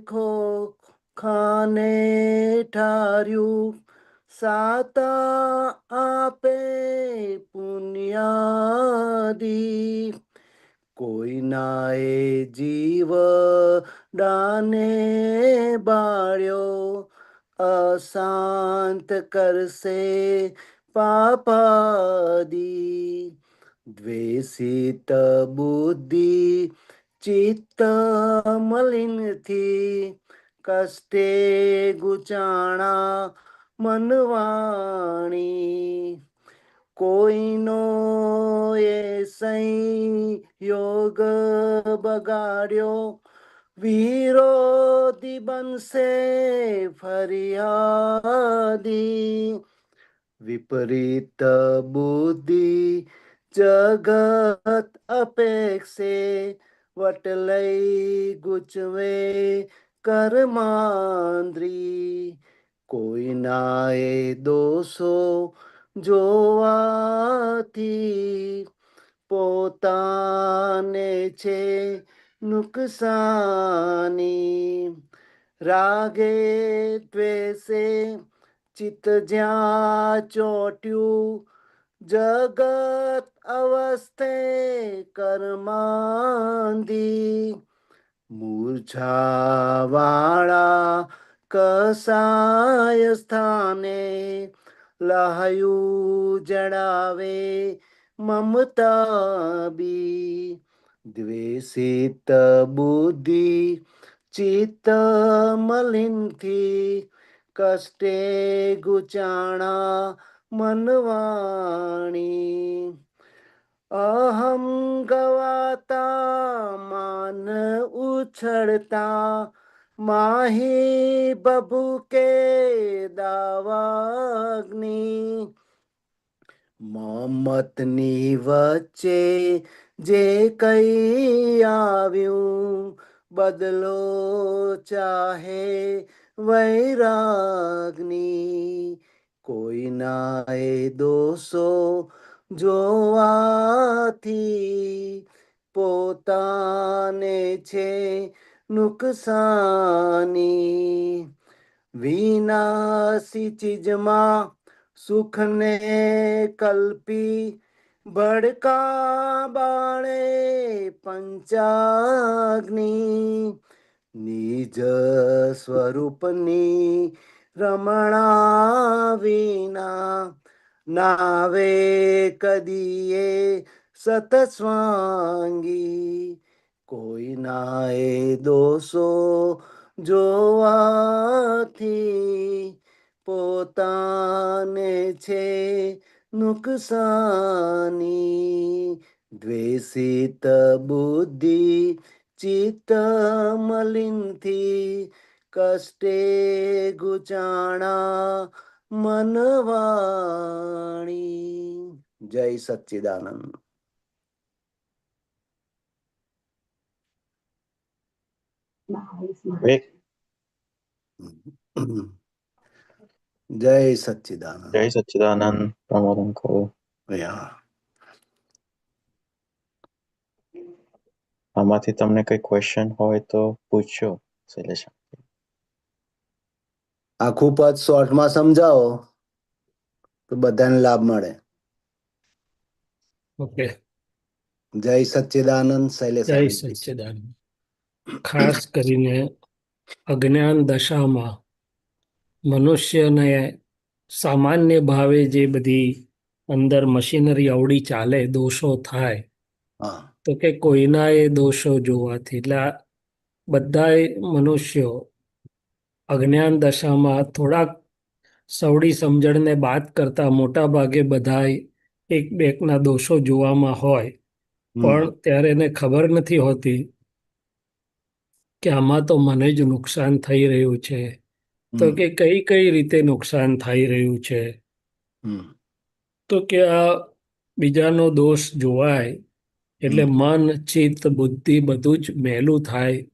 ખાને ઠાર્યું સાતા આપે પુણ્યાદી, કોઈના એ જીવ ડાને બાળ્યો અશાંત કરશે પાપાદી, દ્વેષિત બુદ્ધિ ચિત્ત મલિનથી કષ્ટે ગુચાણા મનવાણી, કોઈનો એ સંયોગ બગાડ્યો વિરોધી બનશે ફરિયાદી, વિપરીત બુદ્ધિ જગત અપેક્ષે વટલઈ ગુચવે કર્માંદ્રી, કોઈના એ દોષો જોવાથી પોતાને છે નુકસાની, રાગે દ્વેષે ચિત્ત જ્યાં ચોટ્યું જગત અવસ્થે કર્માંધી મૂર્છાવાળા કસાય સ્થાને લહાયું જડાવે મમતા બી દ્વેષિત બુદ્ધિ ચિત્ત મલિનથી કષ્ટે ગુચાણા મનવાણી અહમ ગવાતા માન ઉછળતા માહી બબુકે દાવાગ્નિ મોહમ્મદની વચ્ચે જે કઈ આવ્યું બદલો ચાહે વૈરાગની કોઈના એ દોષો જોવાથી પોતાને છે નુકસાની વિનાશી ચીજમાં સુખને કલ્પી ભડકા બાળે પંચાગ્નિ નિજ સ્વરૂપની રમણા વિના નાવે કદીએ સતસ્વાંગી કોઈના એ દોષો જોવાથી પોતાને છે નુકસાની દ્વેષિત બુદ્ધિ ચિત્ત મલિનથી કષ્ટે ગુચાણા મનવાણી જય સચ્ચિદાનંદ વિવેક, જય સચ્ચિદાનંદ જય સચ્ચિદાનંદ. પ્રમોદ અંકલ. યા આમાંથી તમને કઈ ક્વેશ્ચન હોય તો પૂછજો શૈલેષ. આખું પદ શોર્ટમાં સમજાવો તો બધાને લાભ મળે. ઓકે, જય સચ્ચિદાનંદ શૈલેષ. જય સચ્ચિદાનંદ. ખાસ કરીને અજ્ઞાન દશામાં મનુષ્યને સામાન્ય ભાવે જે બધી અંદર મશીનરી અવળી ચાલે, દોષો થાય, હા તો કે કોઈના એ દોષો જોવાથી, એટલે આ બધાય મનુષ્યો અજ્ઞાન દશામાં થોડાક સવડી સમજણને બાદ કરતા મોટા ભાગે બધાય એક બેકના દોષો જોવામાં હોય, પણ ત્યારે એને ખબર નથી હોતી કે આમાં તો મને જ નુકસાન થઈ રહ્યું છે. તો કે કઈ કઈ રીતે નુકસાન થઈ રહ્યું છે? તો કે આ બીજાનો દોષ જોવાય એટલે મન, ચિત્ત, બુદ્ધિ બધું જ મેલું થાય,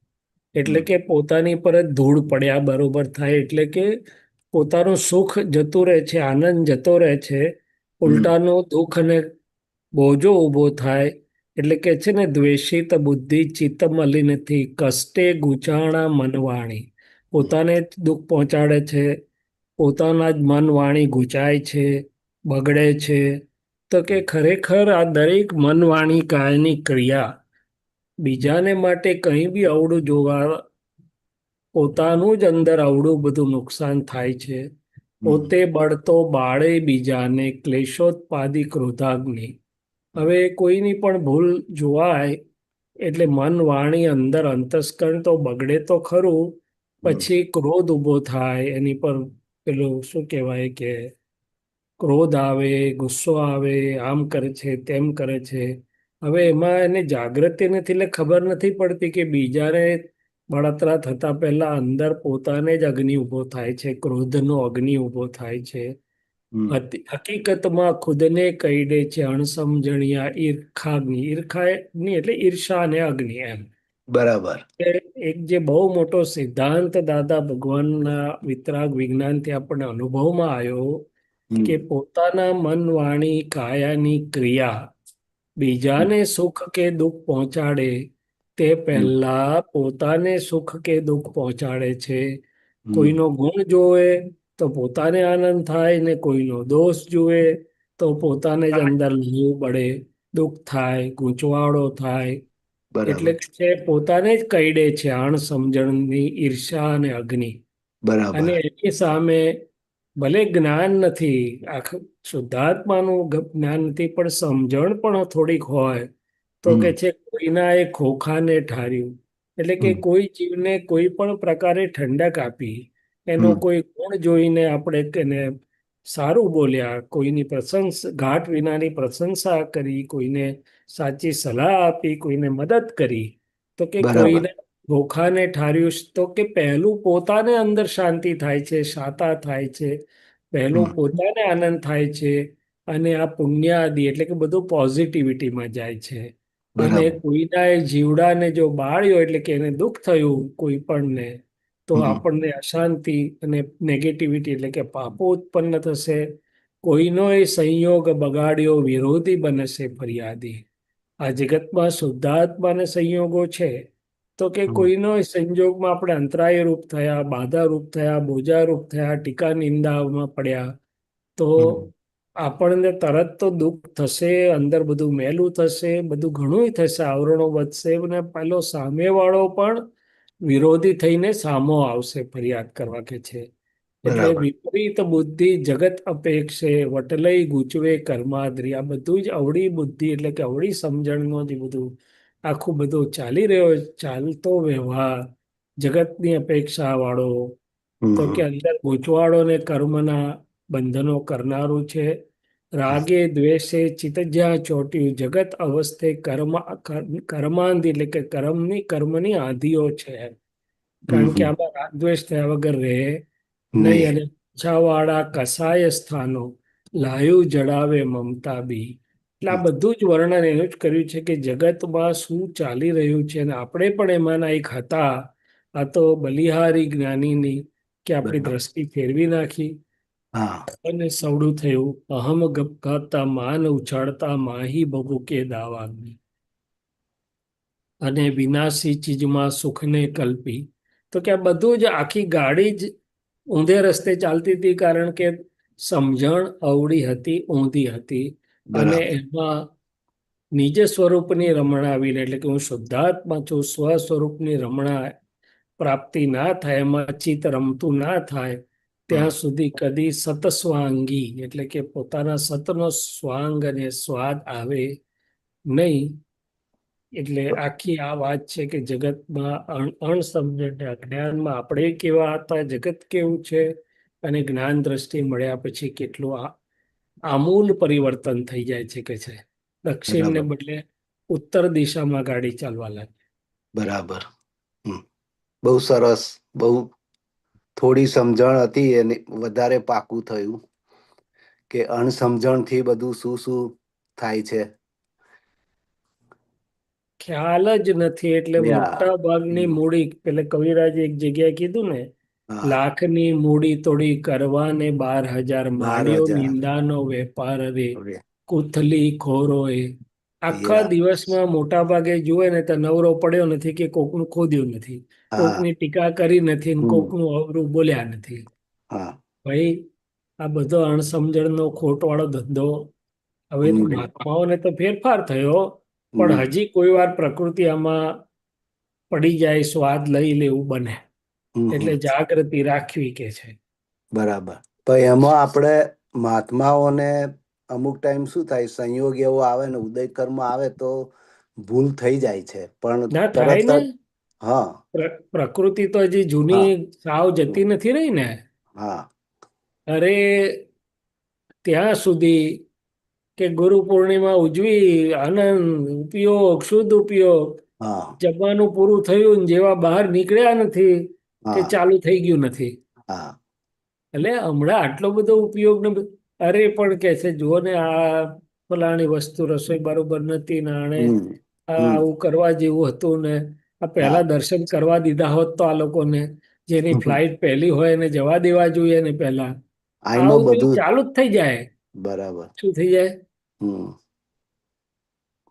એટલે કે પોતાની પર જ ધૂળ પડ્યા બરોબર થાય, એટલે કે પોતાનું સુખ જતું રહે છે, આનંદ જતો રહે છે, ઉલટાનું દુઃખ અને બોજો ઊભો થાય. એટલે કે છે ને, દ્વેષિત બુદ્ધિ ચિત્ત મલિનથી કષ્ટે ગુચાણા મનવાણી, પોતાને જ દુઃખ પહોંચાડે છે, પોતાના જ મન વાણી ગુચાય છે, બગડે છે. તો કે ખરેખર આ દરેક મન વાણી કાયની ક્રિયા બીજાને માટે કંઈ બી અવળું જોવા, પોતાનું જ અંદર અવળું બધું નુકસાન થાય છે. પોતે બળતો બાળે બીજાને ક્લેશોત્પાદી ક્રોધાગ્નિ. હવે કોઈની પણ ભૂલ જોવાય એટલે મન વાણી અંદર અંતસ્કરણ તો બગડે તો ખરું, પછી ક્રોધ ઊભો થાય, એની પર પેલું શું કહેવાય કે ક્રોધ આવે, ગુસ્સો આવે, આમ કરે છે, તેમ કરે છે. હવે એમાં એને જાગૃતિ નથી, એટલે ખબર નથી પડતી કે બીજાને બળતરા થતા પહેલા અંદર પોતાને જ અગ્નિ ઊભો થાય છે, ક્રોધનો અગ્નિ ઊભો થાય છે. હકીકતમાં ખુદને કહીડે છે અણસમજણિયા ઈર્ખાગ્નિ. ઈર્ખાની એટલે ઈર્ષા અને અગ્નિ એમ. બરાબર. એક જે બહુ મોટો સિદ્ધાંત દાદા ભગવાનના વિતરાગ વિજ્ઞાનથી આપણને અનુભવમાં આવ્યો કે પોતાના મન, વાણી, કાયાની ક્રિયા બીજાને સુખ કે દુઃખ પહોંચાડે તે પહેલા પોતાને સુખ કે દુઃખ પહોંચાડે છે. કોઈનો ગુણ જોવે તો પોતાને આનંદ થાય, ને કોઈનો દોષ જુએ તો પોતાને જ અંદર લાવવું પડે, દુઃખ થાય, ગૂંચવાડો થાય. એટલે બરાબર કે છે પોતાને જ કઈડે છે અણસમજણની ઈર્ષા અને અગ્નિ. અને બરાબર એની સામે ભલે જ્ઞાન નથી, શુદ્ધાત્માનું જ્ઞાન નથી, પણ સમજણ પણ થોડીક હોય તો કે હમ છે કોઈના એ ખોખાને ઠાર્યું. એટલે કે હમ કોઈ જીવને કોઈ પણ પ્રકારે ઠંડક આપી, એનો હમ કોઈ ગુણ જોઈને આપણે તેને સારું બોલ્યા, કોઈની ઘાટ વિનાની પ્રશંસા કરી, કોઈને સાચી સલાહ આપી, કોઈને મદદ કરી, તો કે બરાબર કોઈને ધોખાને ઠાર્યું, તો કે પહેલું પોતાને અંદર શાંતિ થાય છે, શાતા થાય છે, પહેલું હમ પોતાને આનંદ થાય છે. અને આ પુણ્યાદિ એટલે કે બધું પોઝિટિવિટીમાં જાય છે. અને બરાબર કોઈના એ જીવડાને જો બાળ્યો એટલે કે એને દુઃખ થયું કોઈ પણને, તો હમ આપણને અશાંતિ અને નેગેટિવિટી એટલે કે પાપો ઉત્પન્ન થશે. કોઈનો એ સંયોગ બગાડ્યો વિરોધી બનશે ફરિયાદી. આ જગતમાં શુદ્ધાત્માને સંયોગો છે, તો કે હમ કોઈનો સંજોગમાં આપણે અંતરાય રૂપ થયા, બાધા રૂપ થયા, બોજા રૂપ થયા, ટીકા નિંદામાં પડ્યા, તો હમ આપણને તરત તો દુઃખ થશે, અંદર બધું મેલું થશે, બધું ઘણું થશે, આવરણો વધશે, અને પેલો સામેવાળો પણ વિરોધી થઈને સામો આવશે ફરિયાદ કરવા કે છે. એટલે બરાબર વિપરીત બુદ્ધિ જગત અપેક્ષે વટલઈ ગૂંચવે કર્માદ્રી. આ બધું જ અવળી બુદ્ધિ એટલે કે અવળી સમજણનો જ બધું આખું બધું ચાલી રહ્યો, ચાલતો વ્યવહાર જગતની અપેક્ષા વાળો, હમ તો હમ કે અંદર ગૂંચવાડો ને કર્મના બંધનો કરનારું છે. રાગે દ્વેષે ચિત્ત જ્યાં ચોટ્યું, જગત અવસ્થે કર્માંધી એટલે કે કર્મની આધિઓ છે. હમ કારણ કે હમ આમાં રાગ દ્વેષ થયા વગર રહે નહીં. નહીં અને ઈચ્છાવાળા કસાય સ્થાનો લાયું જડાવે મમતા બી. એટલે આ બધું જ વર્ણન એનું જ કર્યું છે કે જગતમાં શું ચાલી રહ્યું છે, અને આપણે પણ એમાંના એક હતા. આ તો બલિહારી જ્ઞાનીની કે આપણી બરાબર દ્રષ્ટિ ફેરવી નાખી હા અને સવડું થયું. અહમ ગપકાતા માન ઉછાળતા માહી બબુકે દાવાગ્નિ. અને વિનાશી ચીજમાં સુખને કલ્પી. તો કે આ બધું જ આખી ગાડી જ ઊંધે રસ્તે ચાલતી હતી, કારણ કે સમજણ અવળી હતી, ઊંધી હતી. અને બરાબર એમાં નિજ સ્વરૂપની રમણાવીને એટલે કે હું શુદ્ધાત્મા છું, સ્વ સ્વરૂપની રમણા પ્રાપ્તિ ના થાય, એમાં ચિત્ત રમતું ના થાય, હમ ત્યાં સુધી કદી સતસ્વાંગી એટલે કે પોતાના સતનો સ્વાંગ અને સ્વાદ આવે નહીં. એટલે આખી આ વાત છે કે જગતમાં અણસમજણ ને અજ્ઞાનમાં આપણે કેવા હતા, જગત કેવું છે, અને જ્ઞાન દ્રષ્ટિ મળ્યા પછી કેટલું આમૂલ પરિવર્તન થઈ જાય છે કે છે. દક્ષિણને બરાબર બદલે ઉત્તર દિશામાં ગાડી ચાલવા લાગે. બરાબર હમ બહુ સરસ. બહુ થોડી સમજણ હતી એને વધારે પાકું થયું કે અણસમજણથી બધું શું શું થાય છે. ખ્યાલ જ નથી. એટલે યા મોટા ભાગની હમ, મૂડી પેલે કવિરાજે એક જગ્યાએ કીધું ને, હા લાખની મૂડી તોડી કરવાને 12,000 માંડ્યો 12,000 નિંદાનો વેપાર રે હવે કુથલી ખોરોએ. આખા યા દિવસમાં મોટા ભાગે જુએ ને તો નવરો પડ્યો નથી કે કોકનું ખોદ્યું નથી, હા કોકની ટીકા કરી નથી, ને હમ કોકનું અવરું બોલ્યા નથી. હા ભાઈ આ બધો અણસમજણનો ખોટવાળો ધંધો. હવે તો હમ મહાત્માઓને તો ફેરફાર થયો, પણ હમ હજી કોઈ વાર પ્રકૃતિ આમાં પડી જાય, સ્વાદ લઈ લેવું બને. હમ એટલે હમ જાગૃતિ રાખવી કે છે. બરાબર. તો એમાં આપણે મહાત્માઓને અમુક ટાઈમ શું થાય, સંયોગ એવો આવે ને ઉદય કર્મ આવે તો ભૂલ થઈ જાય છે, પણ ના થાય તરત ને. જ હા પ્રકૃતિ તો હજી જૂની હા સાવ હમ, જતી નથી રહી ને. હા અરે ત્યાં સુધી કે ગુરુ પૂર્ણિમા ઉજવી, આનંદ, ઉપયોગ, શુદ્ધ ઉપયોગ, હા જમવાનું પૂરું થયું ને જેવા બહાર નીકળ્યા નથી કે હા ચાલુ થઈ ગયું નથી. હા એટલે હમણાં આટલો બધો ઉપયોગ ને અરે પણ કે છે જુઓ ને આ ફલાણી વસ્તુ રસોઈ બરોબર નથી ને આણે હમ હમ આવું કરવા જેવું હતું ને આ હા પહેલા દર્શન કરવા દીધા હોત તો આ લોકોને, જેની ફ્લાઇટ પહેલી હોય એને જવા દેવા જોઈએ ને પહેલા. આઈનો આવું બધું બધું ચાલુ જ થઈ જાય. બરાબર શું થઈ જાય? હમ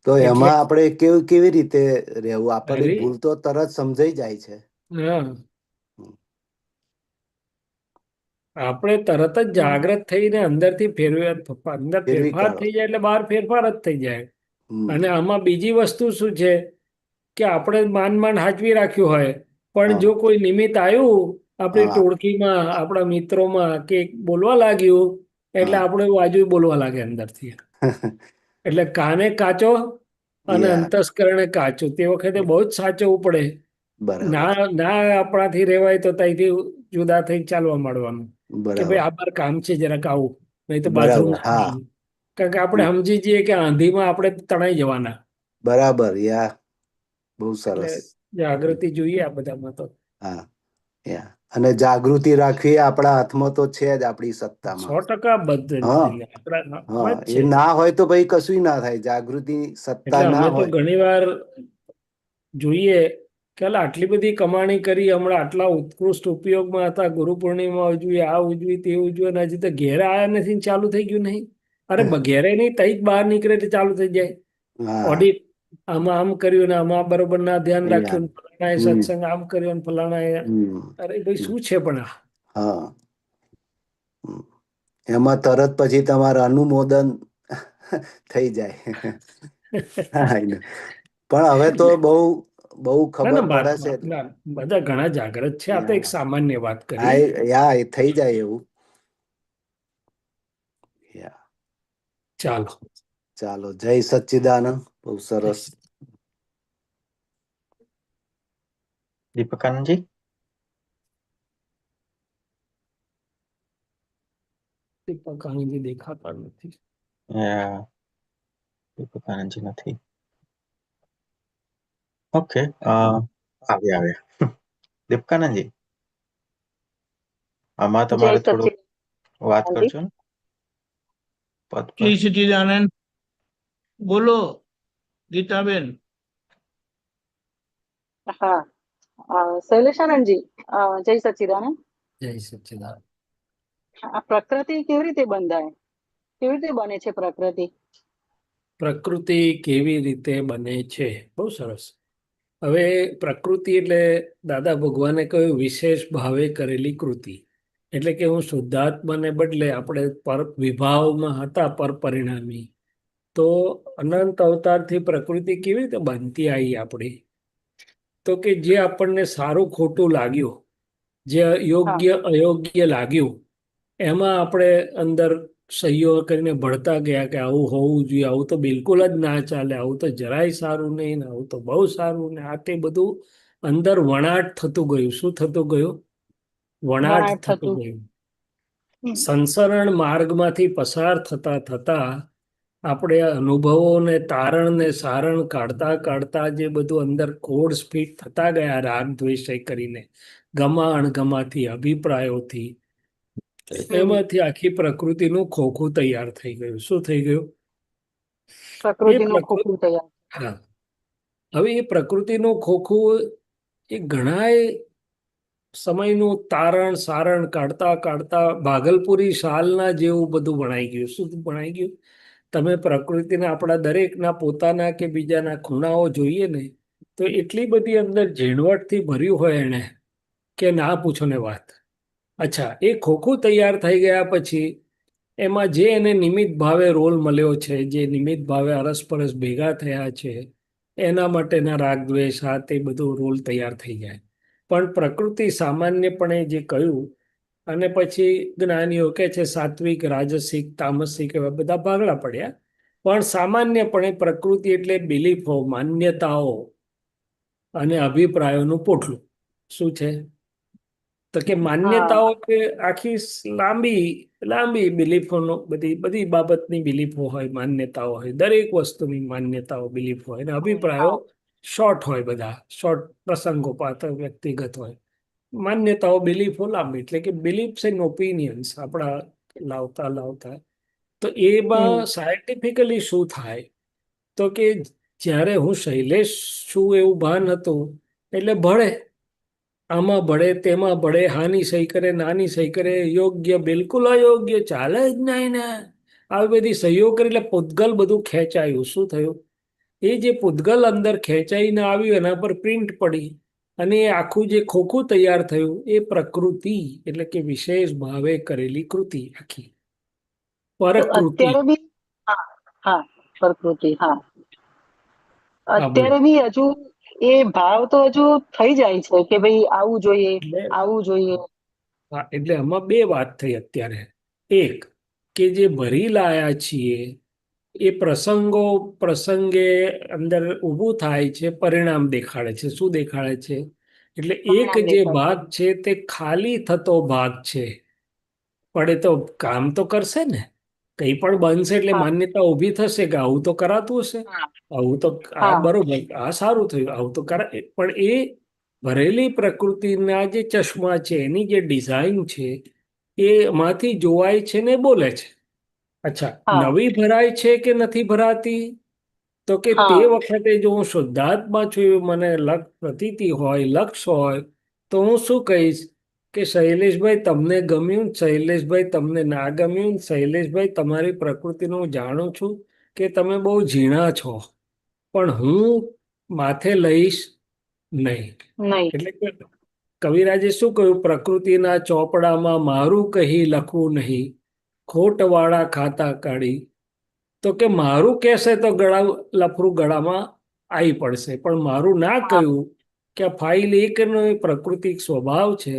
તો એટલે એમાં આપણે કેવી કેવી રીતે રહેવું? આપણને અરે ભૂલ તો તરત સમજાઈ જાય છે. હા આપણે તરત જ જાગૃત થઈને અંદરથી અંદર ફેરવી ફેરફાર કાઢો. થઈ જાય એટલે બહાર ફેરફાર જ થઈ જાય. હમ. અને આમાં બીજી વસ્તુ શું છે કે આપણે માંડ હાચવી રાખ્યું હોય, પણ હા જો કોઈ નિમિત્ત આવ્યું આપણી હા ટોળકીમાં, આપણા મિત્રોમાં કે બોલવા લાગ્યું એટલે હા આપણે બાજુ બોલવા લાગે અંદરથી. એટલે કાને કાચો અને યા અંતસ્કરણે કાચું. તે વખતે બહુ જ સાચવવું પડે. બરાબર ના ના આપણાથી રેવાય તો ત્યાંથી જુદા થઈ ચાલવા માંડવાનું કે ભાઈ બરાબર આ મારે કામ છે જરાક આવું, નહીં તો બાથરૂમ બરાબર હા જવાનું. કારણ કે આપણે સમજી જઈએ કે આંધીમાં આપણે તણાઈ જવાના. બરાબર યા બહુ એટલે સરસ. જાગૃતિ જોઈએ આ બધામાં તો. હા યા અને જાગૃતિ રાખવી એ આપણા હાથમાં તો છે જ, આપણી સત્તામાં. 100% બધે હા આપણા હા હાથમાં જ એ છે. ના હોય તો ભાઈ કશું ના થાય. જાગૃતિ સત્તા એટલે ના અમે તો હોય. ઘણી વાર જોઈએ કે અલા આટલી બધી કમાણી કરી, હમણાં આટલા ઉત્કૃષ્ટ ઉપયોગમાં હતા, ગુરુ પૂર્ણિમા ઉજવી, આ ઉજવી, તે ઉજવી, અને હજી તો ઘેરે આયા નથી ને ચાલુ થઈ ગયું નહીં. અરે ઘેરે નહીં, તઈ જ બહાર નીકળે એટલે ચાલુ થઈ જાય હા ઓડિટ. આમાં આમ કર્યું ને આમાં બરોબર ના ધ્યાન યા રાખ્યું, ફલાણાએ હમ સત્સંગ આમ કર્યો ને ફલાણાએ. હમ અરે ભાઈ હમ. શું છે પણ આ? હા હમ. એમાં તરત પછી તમારું અનુમોદન થઈ જાય. હા, I know. પણ હવે તો એટલે બહુ બહુ ના ખબર ના પડે છે એટલે. ના, બધા ઘણા જાગૃત છે. આ તો એક યા સામાન્ય વાત આ કરી. યા એ થઈ જાય એવું. યા ચાલો. ચાલો જય સચ્ચિદાનંદ. બહુ સરસ. દીપક આનંદજી. દીપક આનંદજી દેખાતા નથી. યા દીપક આનંદજી નથી. ઓકે આવ્યા. દીપકાનંદજી, આમાં જય તમારે થોડુંક વાત સચ્ચિદાનંદ. કરજો ને પદ પર. જય સચિદાનંદ. બોલો ગીતાબેન. હા, શૈલેષાનંદજી, જય સચ્ચિદાનંદ. જય સચ્ચિદાનંદ. આ પ્રકૃતિ કેવી રીતે બંધાય? કેવી રીતે બને છે પ્રકૃતિ? પ્રકૃતિ કેવી રીતે બને છે? બહુ સરસ. હવે પ્રકૃતિ એટલે દાદા ભગવાને કહ્યું વિશેષ ભાવે કરેલી કૃતિ. એટલે કે હું શુદ્ધાત્માને બદલે આપણે પર વિભાવમાં હતા પર પરિણામી. તો અનંત અવતારથી પ્રકૃતિ કેવી રીતે બનતી આવી આપણી? તો કે જે આપણને સારું ખોટું લાગ્યું, જે હા યોગ્ય અયોગ્ય લાગ્યું, એમાં આપણે અંદર સહીઓ કરીને ભળતા ગયા કે આવું હોવું જોઈએ, આવું તો બિલકુલ જ ના ચાલે, આવું તો જરાય સારું નહીં, ને આવું તો બહુ સારું ને. આ તે બધું અંદર વણાટ થતું ગયું. શું થતું ગયું? વણાટ વણાટ થતું થતું. ગયું. હમ. સંસરણ માર્ગમાંથી પસાર થતા થતા આપણે અનુભવોને તારણને સારણ કાઢતા કાઢતા જે બધું અંદર કોડ સ્પીડ થતા ગયા રાગ દ્વેષ કરીને, ગમા અણગમાથી, અભિપ્રાયોથી, એમાંથી આખી પ્રકૃતિનું ખોખું તૈયાર થઈ ગયું. શું થઈ ગયું? એ પ્રકૃતિનું પ્રકૃતિ. ખોખું તૈયાર. હા. હવે એ પ્રકૃતિનું ખોખું એ ઘણાય સમયનું તારણ સારણ કાઢતા કાઢતા ભાગલપુરી શાલના જેવું બધું ભણાઈ ગયું. શું ભણાઈ ગયું? તમે પ્રકૃતિના આપણા દરેકના પોતાના કે બીજાના ખૂણાઓ જોઈએ ને, તો એટલી બધી અંદર ઝીણવટથી ભર્યું હોય એને કે ના પૂછો ને વાત. અચ્છા, એ ખોખું તૈયાર થઈ ગયા પછી એમાં જે એને નિમિત્ત ભાવે રોલ મળ્યો છે, જે નિમિત્ત ભાવે અરસપરસ ભેગા થયા છે, એના માટેના રાગ દ્વેષ આ તે બધું રોલ તૈયાર થઈ જાય. પણ પ્રકૃતિ સામાન્યપણે જે કહ્યું, અને પછી જ્ઞાનીઓ કે છે સાત્વિક, રાજસિક, તામસિક એવા બધા ભાગલા પડ્યા. પણ સામાન્યપણે પ્રકૃતિ એટલે બિલીફો, માન્યતાઓ અને અભિપ્રાયોનું પોટલું. શું છે? તો કે હા માન્યતાઓ કે આખી લાંબી લાંબી બિલીફોનો, બધી બધી બાબતની બિલીફો હોય, માન્યતાઓ હોય, દરેક વસ્તુની માન્યતાઓ બિલીફ હોય, અને અભિપ્રાયો હા શોર્ટ હોય, બધા શોર્ટ પ્રસંગો પાત્ર વ્યક્તિગત હોય. માન્યતાઓ બિલીફો લાંબી, એટલે કે બિલીફ્સ એન્ડ ઓપિનિયન્સ આપણા લાવતા લાવતા. તો એમાં હમ સાયન્ટિફિકલી શું થાય? તો કે જ્યારે હું શૈલેષ છું એવું ભાન હતું એટલે ભળે, આમાં ભળે, તેમાં ભળે, હાની સહી કરે, નાની સહી કરે, યોગ્ય બિલકુલ અયોગ્ય ચાલે જ નહીં ને, આવી બધી સહીઓ કરી એટલે પૂતગલ બધું ખેંચાયું. શું થયું? એ જે પૂતગલ અંદર ખેંચાઈને આવ્યું એના પર પ્રિન્ટ પડી, અને એ આખું જે ખોખું તૈયાર થયું એ પ્રકૃતિ એટલે કે વિશેષ ભાવે કરેલી કૃતિ આખી તો પરકૃતિ. અત્યારે બી હા હા પ્રકૃતિ હા હા બોલો. અત્યારે બી હજુ એ ભાવ તો હજુ થઈ જાય છે કે ભાઈ આવું જોઈએ એટલે આવું જોઈએ. હા, એટલે આમાં બે વાત થઈ અત્યારે. એક કે જે ભરી લાયા છીએ એ પ્રસંગે અંદર ઊભું થાય છે, પરિણામ દેખાડે છે. શું દેખાડે છે? એટલે એક પરિણામ જે દેખાય છે. ભાગ છે તે ખાલી થતો ભાગ છે, પણ એ તો કામ તો કરશે ને. કંઈ પણ બનશે એટલે હા માન્યતા ઊભી થશે કે આવું તો કરાતું હશે, હા આવું તો આ હા બરોબર, આ સારું થયું, આવું તો કરા. પણ એ ભરેલી પ્રકૃતિના જે ચશ્મા છે, એની જે ડિઝાઇન છે, એમાંથી જોવાય છે ને બોલે છે. અચ્છા, હા નવી ભરાય છે કે નથી ભરાતી? તો કે તે હા વખતે જો હું શુદ્ધાત્મા છું એવું મને પ્રતીતિ હોય, લક્ષ હોય, તો હું શું કહીશ કે શૈલેષભાઈ તમને ગમ્યું, શૈલેષભાઈ તમને ના ગમ્યું, શૈલેષભાઈ તમારી પ્રકૃતિનું હું જાણું છું કે તમે બહુ ઝીણા છો, પણ હું માથે લઈશ નહીં. નહીં એટલે કે કવિરાજે શું કહ્યું? પ્રકૃતિના ચોપડામાં મારું કહી લખવું નહીં, ખોટવાળા ખાતા કાઢી. તો કે મારું કહેશે તો લફરું ગળામાં આવી પડશે, પણ મારું ના હા કહ્યું કે આ ફાઇલ એકનો એ પ્રકૃતિક સ્વભાવ છે,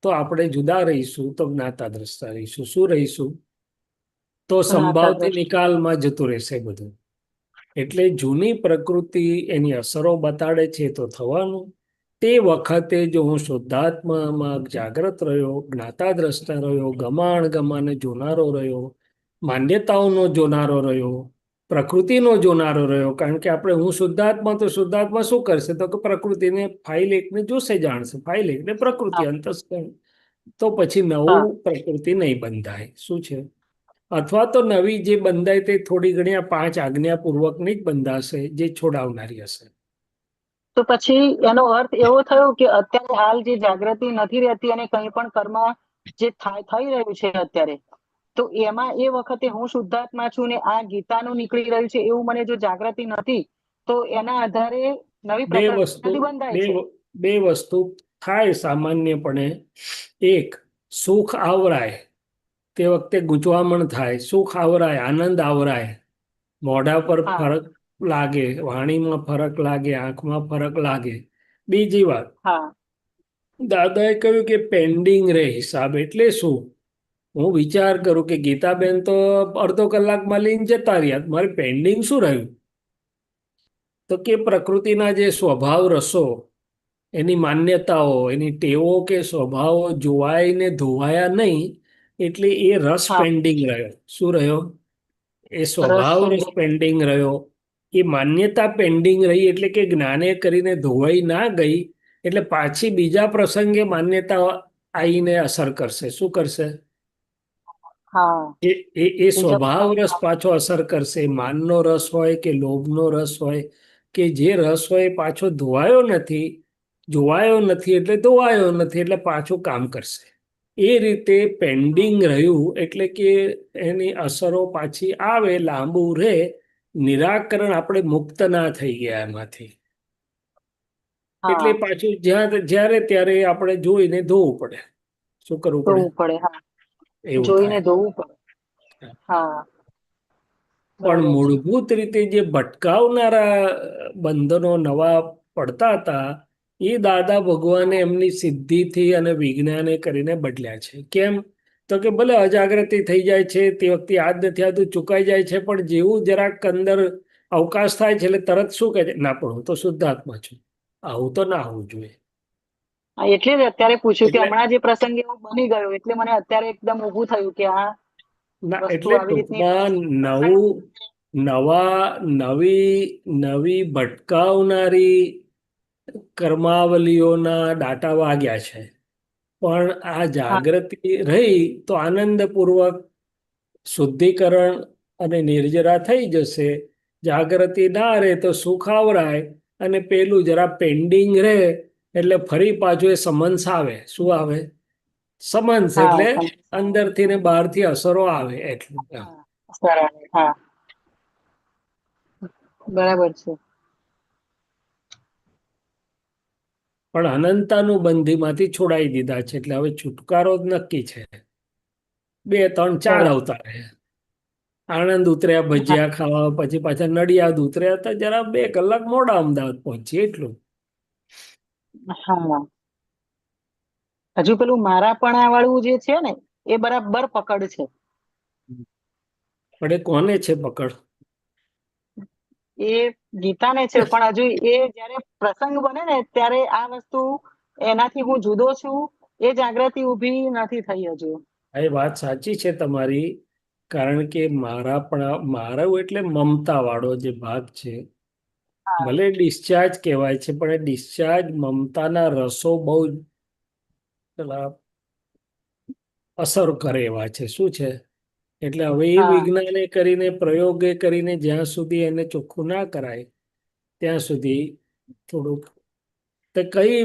તો આપણે જુદા રહીશું, તો જ્ઞાતા દ્રષ્ટા રહીશું. શું રહીશું? તો નાતા સંભાવથી દ્રષ્ટિ નિકાલમાં જતું રહેશે બધું. એટલે જૂની પ્રકૃતિ એની અસરો બતાડે છે તો થવાનું. તે વખતે જો હું શુદ્ધાત્મામાં જાગ્રત રહ્યો, જ્ઞાતા દ્રષ્ટા રહ્યો, ગમાણ ગમાને જોનારો રહ્યો, માન્યતાઓનો જોનારો રહ્યો, પ્રકૃતિનો જોનારો રહ્યો. કારણ કે આપણે હું શુદ્ધાત્મા, તો શુદ્ધાત્મા શું કરશે? તો કે પ્રકૃતિને ફાઇલ એકને જોશે, જાણશે. ફાઇલ એકને પ્રકૃતિ હા અંતસ્કરણ. તો પછી હા નવું પ્રકૃતિ નહીં બંધાય. શું છે? અથવા તો નવી જે બંધાય તે થોડી ઘણી આ 5 આજ્ઞાપૂર્વકની જ બંધાશે, જે છોડાવનારી હશે. તો પછી એનો અર્થ એવો થયો કે અત્યારે હાલ જે જાગૃતિ નથી રહેતી અને કંઈ પણ કર્મ જે થઈ રહ્યું છે અત્યારે, તો એમાં એ વખતે હું શુદ્ધાત્મા છું ને આ ગીતાનું નીકળી રહ્યું છે એવું મને જો જાગૃતિ નથી, તો એના આધારે નવી બે વસ્તુ પ્રકૃતિ બંધાય બે છે. બે વસ્તુ થાય સામાન્યપણે. એક, સુખ આવરાય તે વખતે ગૂંચવામણ થાય. સુખ આવરાય, આનંદ આવરાય, મોઢા પર હા ફરક લાગે, વાણીમાં ફરક લાગે, આંખમાં ફરક લાગે. બીજી વાત, હા દાદાએ કહ્યું કે પેન્ડિંગ રહે હિસાબ. એટલે શું? હું વિચાર કરું કે ગીતાબેન તો અડધો કલાકમાં લઈને જતા રહ્યા, મારે પેન્ડિંગ શું રહ્યું? તો કે પ્રકૃતિના જે સ્વભાવ રસો, એની માન્યતાઓ, એની ટેવો કે સ્વભાવો જોવાય ને ધોવાયા નહીં, એટલે એ રસ હા પેન્ડિંગ રહ્યો. શું રહ્યો? એ રસ સ્વભાવ રસ પેન્ડિંગ પેન્ડિંગ રહ્યો. એ માન્યતા પેન્ડિંગ રહી, એટલે કે જ્ઞાને કરીને ધોવાઈ ના ગઈ, એટલે પાછી બીજા પ્રસંગે માન્યતા આવીને અસર કરશે. શું કરશે? હા એ બીજા સ્વભાવ રસ પાછો અસર કરશે. માનનો રસ હોય કે લોભનો રસ હોય કે જે રસ હોય એ પાછો ધોવાયો નથી, જોવાયો નથી એટલે ધોવાયો નથી, એટલે પાછું કામ કરશે. એ રીતે પેન્ડિંગ રહ્યું એટલે કે એની અસરો પાછી આવે, લાંબુ રહે, નિરાકરણ, આપણે મુક્ત ના થઈ ગયા એમાંથી. એટલે હા પાછું જ્યારે ત્યારે આપણે જોઈને ધોવું પડે. શું કરવું પડે? ધોવું પડે હા એવું જોઈને થાય. ધોવું પડે હા પણ બરાબર છે. મૂળભૂત રીતે જે ભટકાવનારા બંધનો નવા પડતા હતા, એ દાદા ભગવાને એમની સિદ્ધિથી અને વિજ્ઞાને કરીને બદલ્યા છે. કેમ? તો કે ભલે અજાગૃતિ થઈ જાય છે, તે વખતે યાદ નથી આવતું, ચુકાઈ જાય છે, પણ જેવું જરાક અંદર અવકાશ થાય છે એટલે તરત શું કહે છે? ના, પણ હું તો શુદ્ધાત્મા છું. આવું તો ના હોવું જોઈએ. હા, એટલે જ અત્યારે પૂછ્યું કે એટલે હમણાં જે પ્રસંગ એવો બની ગયો એટલે મને અત્યારે એકદમ ઊભું થયું કે આ ના, વસ્તુ એટલે આવી રીતની ટૂંકમાં નવી નવી ભટકાવનારી કર્માવલીઓના દાટા વાગ્યા છે. પણ આ હા જાગૃતિ રહી તો આનંદપૂર્વક શુદ્ધિકરણ અને નિર્જરા થઈ જશે. જાગૃતિ ના રહે તો સુખ આવરાય, અને પેલું જરા પેન્ડિંગ રહે એટલે ફરી પાછું એ સમન્સ આવે. શું આવે? સમન્સ હા એટલે અંદરથી ને બહારથી અસરો આવે એટલું. બરાબર હા બરાબર છે. પણ અનંતાનું બંધીમાંથી છોડાઈ દીધા છે એટલે હવે છુટકારો જ નક્કી છે. 2 3 4 ઓહ, અવતાર છે. આણંદ ઉતર્યા હા ભજીયા ખાવા, પછી પાછા નડિયાદ ઉતર્યા તો જરા 2 કલાક મોડા અમદાવાદ પહોંચી એટલું. હા. હજુ પેલું મારાપણા વાળું જે છે ને એ બરાબર પકડ છે. પણ એ કોને છે પકડ? એ ગીતાને છે, પણ હજુ એ જ્યારે પ્રસંગ બને ને ત્યારે આ વસ્તુ એનાથી હું જુદો છું એ જાગૃતિ ઊભી નથી થઈ હજુ. આ એ વાત સાચી છે તમારી, કારણ કે મારું એટલે મમતા વાળો જે ભાગ છે, હા ભલે ડિસ્ચાર્જ કહેવાય છે પણ એ ડિસ્ચાર્જ મમતાના રસો બહુ પેલા અસર કરે એવા છે. શું છે? એટલે હવે એ હા વિજ્ઞાને કરીને પ્રયોગે કરીને જ્યાં સુધી એને ચોખ્ખું ના કરાય ત્યાં સુધી થોડુંક. તે કઈ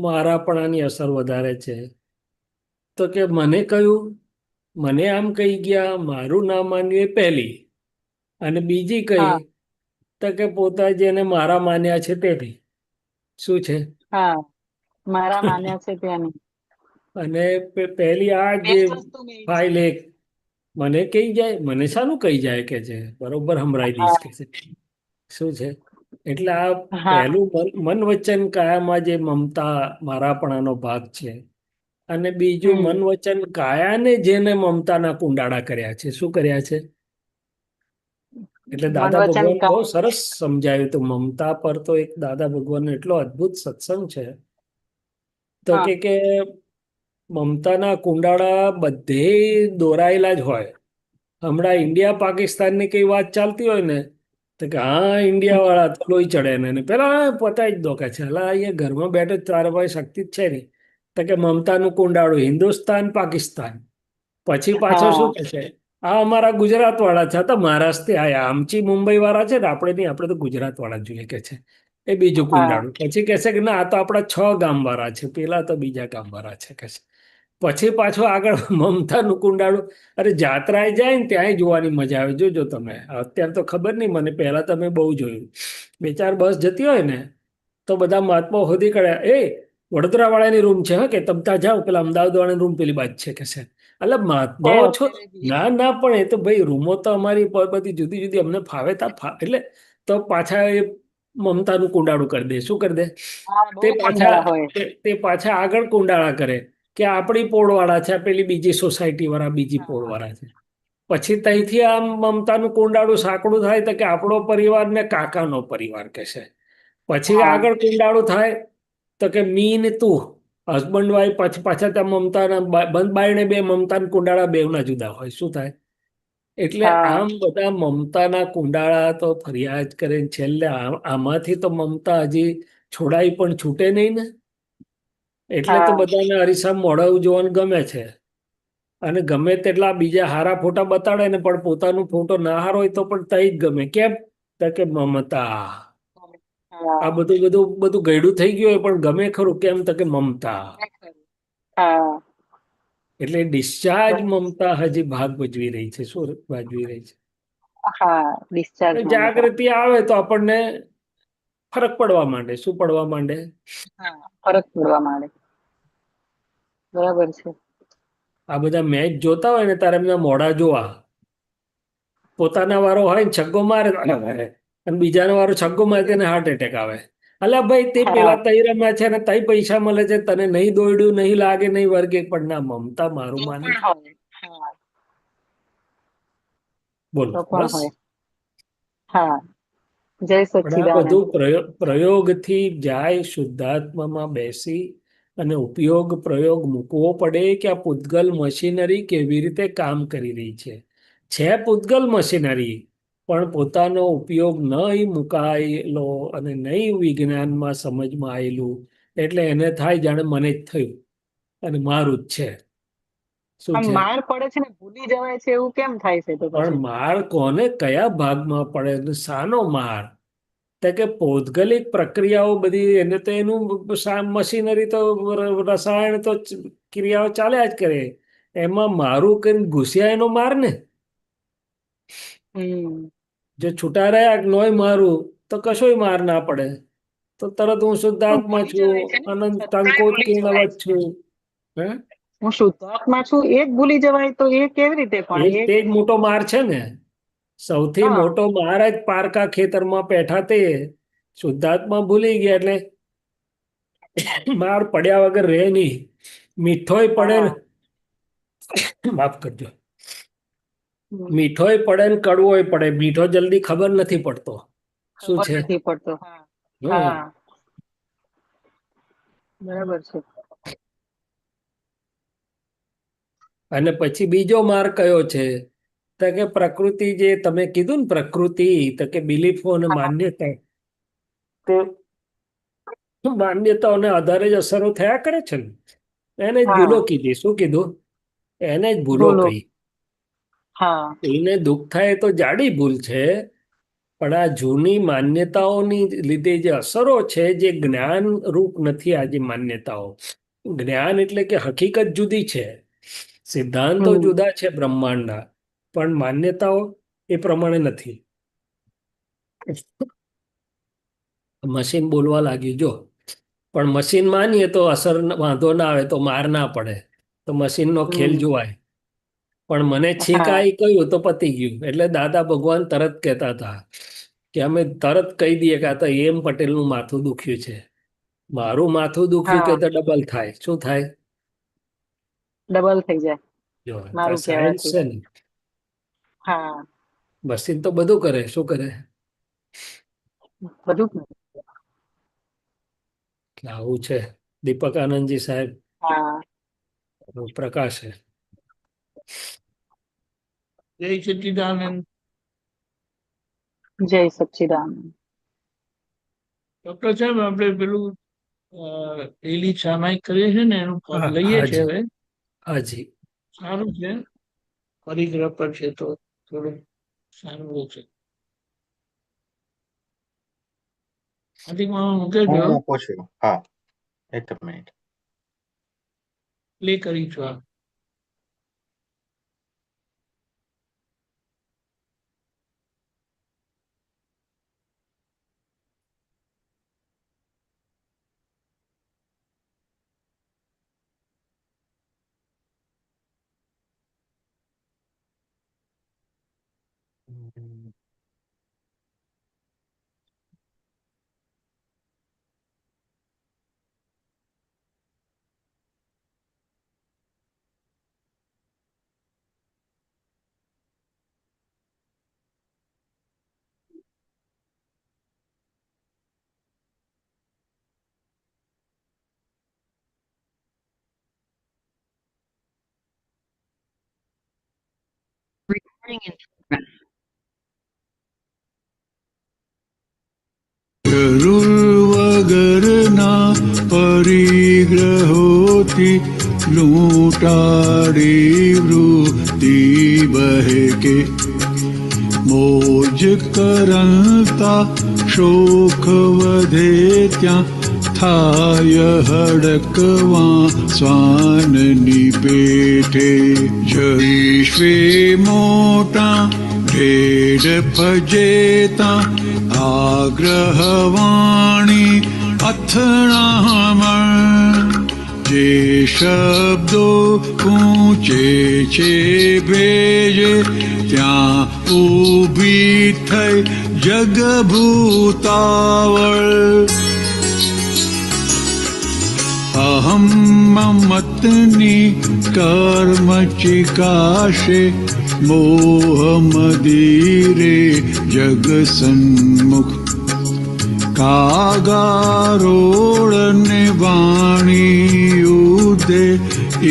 મારાપણાની અસર વધારે છે? તો કે મને કહ્યું, મને આમ કહી ગયા, મારું ના માન્યું એ પહેલી, અને બીજી કઈ હા તો કે પોતા જેને મારા માન્યા છે તેથી. શું છે? હા મારા માન્યા છે ત્યાંની અને પહેલી આ બે જે જ વસ્તુ મેઇન છે. ફાઇલ એક મને કહી જાય, મને શાનું કહી જાય કે છે, બરોબર સંભળાઈ દઈશ હા કે છે. શું છે? એટલે આ હા પહેલું મન વચન કાયામાં જે મમતા મારાપણાનો ભાગ છે, અને બીજું હમ મન વચન કાયાને જેને મમતાના કુંડાળા કર્યા છે. શું કર્યા છે? એટલે મન દાદા વચન ભગવાન બહુ કાયા. સરસ સમજાવ્યું હતું મમતા પર. તો એક દાદા ભગવાનનો એટલો અદ્ભુત સત્સંગ છે. તો હા કે મમતાના કુંડાળા બધે દોરાયેલા જ હોય. હમણાં ઇન્ડિયા પાકિસ્તાનની કઈ વાત ચાલતી હોય ને, તો કે હા ઇન્ડિયા વાળા તો લોહી ચડે ને પેલા પતાવી જ દો કે છે. અલા અહીંયા ઘરમાં બેઠો તારા પાસે શક્તિ જ છે નહીં. તો કે મમતાનું કુંડાળું હિન્દુસ્તાન પાકિસ્તાન. પછી પાછો હા શું કે છે? આ અમારા ગુજરાત વાળા છે, તો મહારાષ્ટ્રથી આયા, આમચી મુંબઈ વાળા છે ને, આપણે નહીં, આપણે તો ગુજરાત વાળા જોઈએ કે છે. એ બીજું હા કુંડાળું. પછી કહેશે કે ના આ તો આપણા 6 ગામ વાળા છે, પેલા તો બીજા ગામ વાળા છે કે છે. પછી પાછું આગળ મમતાનું કુંડાળું. અરે જાત્રાએ જાય ને ત્યાંય જોવાની મજા આવે. જોજો તમે, અત્યારે તો ખબર નહીં મને, પહેલા તમે બહુ જોયું. 2 4 બસ જતી હોય ને તો બધા મહાત્માઓ શોધી કાઢ્યા, એ વડોદરા વાળાની રૂમ છે હા, કે તમ ત્યાં જાઓ, પેલા અમદાવાદ વાળાની રૂમ પેલી બાજુ છે કે છે. એટલે એ મહાત્માઓ છો? અત્યારે બી ના ના, પણ એ તો ભાઈ રૂમો તો અમારી બધી જુદી જુદી, અમને ફાવે તા એટલે તો પાછા એ મમતાનું કુંડાળું કરી દે. શું કરી દે? હા બહુ તે પાછા કુંડાળા હોય. તે પાછા આગળ કુંડાળા કરે કે આપણી પોળવાળા છે, આ પેલી બીજી સોસાયટી વાળા બીજી હા પોળવાળા છે. પછી ત્યાંથી આમ મમતાનું કુંડાળું સાંકડું થાય તો કે આપણો પરિવાર ને કાકાનો પરિવાર કે છે. પછી હા આગળ કુંડાળું થાય તો કે મી ને તું, હસબન્ડ વાઈફ. પછી પાછા ત્યાં મમતાના બંધ બાયણે બે મમતાના કુંડાળા બેવના જુદા હોય. શું થાય? એટલે હા આમ બધા મમતાના કુંડાળા તો ફર્યા જ કરે ને છેલ્લે આમાંથી તો મમતા હજી છોડાઈ પણ છૂટે નહીં ને. એટલે તો હા બધાને અરીસામાં મોઢા જોવાનું ગમે છે. અને ગમે તેટલા બીજા હારા ફોટા બતાડે ને, પણ પોતાનું ફોટો ના હારો હોય તો પણ તઈ જ ગમે. કેમ? તો કે મમતા. હા આ બધું બધું બધું ગયડું થઈ ગયું હોય પણ ગમે ખરું. કેમ? તો કે મમતા. હા એટલે ડિસ્ચાર્જ મમતા હજી ભાગ ભજવી રહી છે. શું ભજવી રહી છે? હા ડિસ્ચાર્જ મમતા. જાગૃતિ આવે તો આપણને ફરક પડવા માંડે. શું પડવા માંડે? હા ફરક પડવા માંડે. બરાબર છે. આ બધા મેચ જોતા હોય ને તારે એમના મોઢા જોવા. પોતાના વારો હોય ને છગ્ગો મારે અને બીજાનો વારો છગ્ગો મારે તેને હાર્ટ એટેક આવે. અલ્યા ભાઈ, તે હા પેલા તઈ રમ્યા છે ને તઈ પૈસા મળે છે, તને નહીં દોડ્યું, નહીં લાગે, નહીં વર્ગે, પણ ના, મમતા મારું તો માને પણ છે. હોય. હા બોલો તો પણ બસ. હોય. હા જય પણ આ સચ્ચિદાનંદ. બધું પ્રયોગથી જાય, શુદ્ધાત્મામાં બેસી અને ઉપયોગ પ્રયોગ મૂકવો પડે કે આ પૂતગલ મશીનરી કેવી રીતે કામ કરી રહી છે પૂતગલ મશીનરી, પણ પોતાનો ઉપયોગ નહીં મુકાયેલો અને નહીં વિજ્ઞાનમાં સમજમાં આવેલું, એટલે એને થાય જાણે મને જ થયું અને મારું જ છે. શું આમ છે? માર પડે છે ને ભૂલી જવાય છે, એવું કેમ થાય છે તો પણ પછી? માર કોને કયા ભાગમાં પડે ને શાનો માર? તો કે પૌદ્ગલિક પ્રક્રિયાઓ બધી, એને તો એનું મશીનરી તો રસાયણ તો ક્રિયાઓ ચાલ્યા જ કરે. એમાં મારું કરીને ઘૂસ્યા એનો માર ને. હમ જો છૂટા રહ્યા નોય મારું તો કશોય માર ના પડે. તો તરત હું શુદ્ધાત્મા છું, અનંત ટંકોત કિણવત છું. હે હું શુદ્ધાત્મા છું એ જ ભૂલી જવાય તો એ કેવી રીતે? પણ તે જ મોટો માર છે ને. સૌથી મોટો માર જ પારકા ખેતરમાં બેઠા તે શુદ્ધાત્મા ભૂલી ગયા એટલે માર પડ્યા વગર રહે નહીં. મીઠોય પડે, માફ કરજો, મીઠોય પડે ને કડવોય પડે. મીઠો જલ્દી ખબર નથી પડતો શું છે. નથી પડતો. હા, બરાબર છે. અને પછી બીજો માર કયો છે તો કે પ્રકૃતિ, જે તમે કીધું ને પ્રકૃતિ, તો કે બિલીફો અને માન્યતા, તો માન્યતાઓને આધારે જ અસરો થયા કરે છે ને. એને જ ભૂલો કીધી. શું કીધું? એને જ ભૂલો કહી. એને દુઃખ થાય તો જાડી ભૂલ છે, પણ આ જૂની માન્યતાઓની લીધે જે અસરો છે, જે જ્ઞાન રૂપ નથી. આજે માન્યતાઓ, જ્ઞાન એટલે કે હકીકત જુદી છે, સિદ્ધાંતો જુદા છે બ્રહ્માંડના, પણ માન્યતાઓ એ પ્રમાણે નથી. મશીન બોલવા લાગ્યું જો, પણ મશીન માનીએ તો અસર વાંધો ના આવે, તો માર ના પડે, તો મશીનનો ખેલ જોવાય. પણ મને છીક આવી કહ્યું તો પતી ગયું. એટલે દાદા ભગવાન તરત કહેતા હતા કે અમે તરત કહી દઈએ કે આ તો એમ પટેલનું માથું દુખ્યું છે. મારું માથું દુખ્યું કે તો ડબલ થાય. શું થાય? ડબલ થઈ જાય. જો સાયન્સ છે ને. મશીન તો બધું કરે. શું કરે? બધું. આવું છે. દીપક આનંદજી સાહેબ પ્રકાશ છે. જય સચ્ચિદાનંદ. જય સચ્ચિદાનંદ. ડોક્ટર સાહેબ, આપણે પેલું ડેલી સામાયિક કરીએ છીએ ને, એનું લઈએ છીએ હવે. હાજી, સારું છે. પરિગ્રહ પર છે તો થોડું સારું છે. મૂકો છો? હા, એક મિનિટ પ્લે કરી છું. વગરના પરિગ્રહોથી લૂંટાડી વૃત્તિ બહેકે, મોજ કરતા શોખ વધે ત્યાં થાય હડકવા શ્વાનની પેઠે. જઈશ્વે મોટા ઢેડ ફજેતા આગ્રહવાણી અથડામણ. જે શબ્દો ઊંચે છે ભેજે ત્યાં ઊભી થઈ જગભૂતાવળ. અહમ મમતની કર્મ ચિકાશે મોહ મદિરે જગ સન્મુખ. કાગારોળને વાણી ઉદે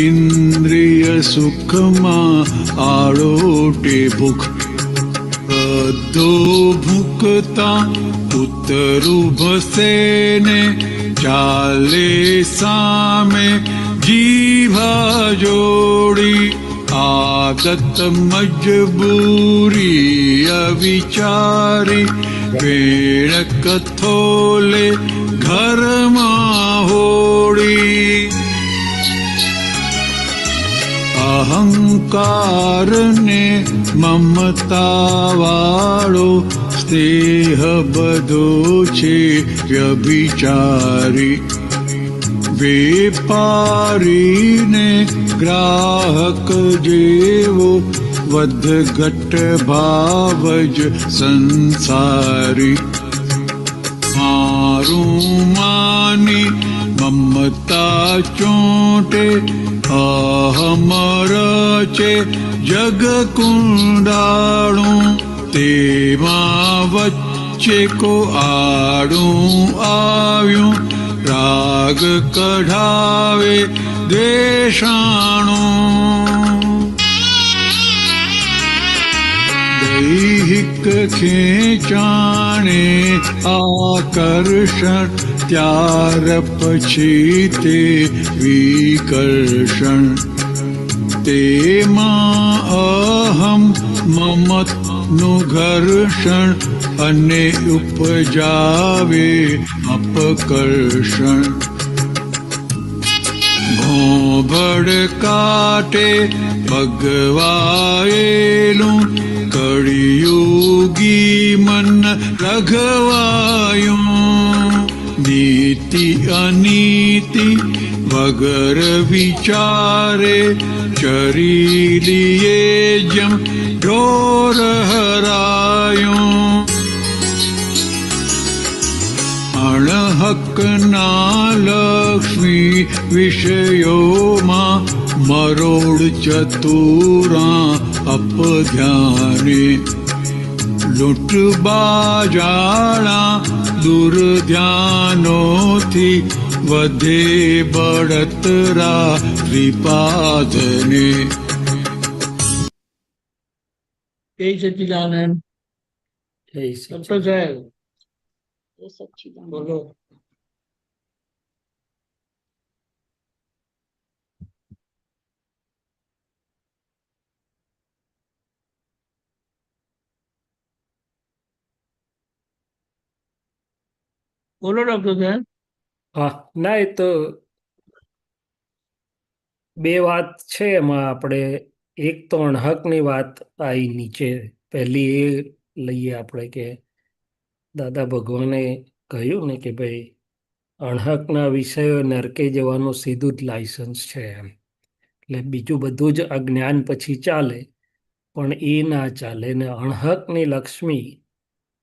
ઇન્દ્રિય સુખમાં આળોટે ભૂખ. બધો ભૂખતા ઉતરુભસે ને ચાલે સામે જીભા જોડી. આદત મજબૂરી અવિચારી વેણ કથોલે ઘરમાં હોડી. અહંકાર ને મમતા વાળો દેહ બધો છે વ્યભિચારી વેપારીને ગ્રાહક જેવો વધઘટ ભાવ જ સંસારી મારું માની મમતા ચોંટે અહમ રચે જગ કુંડાળું તેમાં વચ્ચે કો આડું આવ્યું રાગ કઢાવે દ્વેષાણું દૈહિક ખેંચાણે આકર્ષણ ત્યાર પછી તે વિકર્ષણ તેમાં અહમ મમતનું ઘર્ષણ અને ઉપજાવે અપકર્ષણ ભોંભડ કાટે ભગવાયેલું કળિયુગી મન રઘવાયું નીતિ અનીતિ વગર વિચારે ચરી લીએ જેમ ઢોર હરાયું અણહકના લક્ષ્મી વિષયોમાં મરોડ ચતુરા અપધ્યાને લૂંટબાજાળા દુર્ધ્યાનોથી વધે બળતરા ત્રિપાદને જય સચ્ચિદાનંદ. ડોક્ટર સાહેબ બોલો. બોલો ડોક્ટર સાહેબ. હા, ના એ તો બે વાત છે એમાં. આપણે એક તો અણહકની વાત આવી નીચે, પહેલી એ લઈએ આપણે કે દાદા ભગવાને કહ્યું ને કે ભાઈ અણહકના વિષયો નરકે જવાનું સીધું જ લાયસન્સ છે એમ. એટલે બીજું બધું જ અજ્ઞાન પછી ચાલે, પણ એ ના ચાલે. ને અણહકની લક્ષ્મી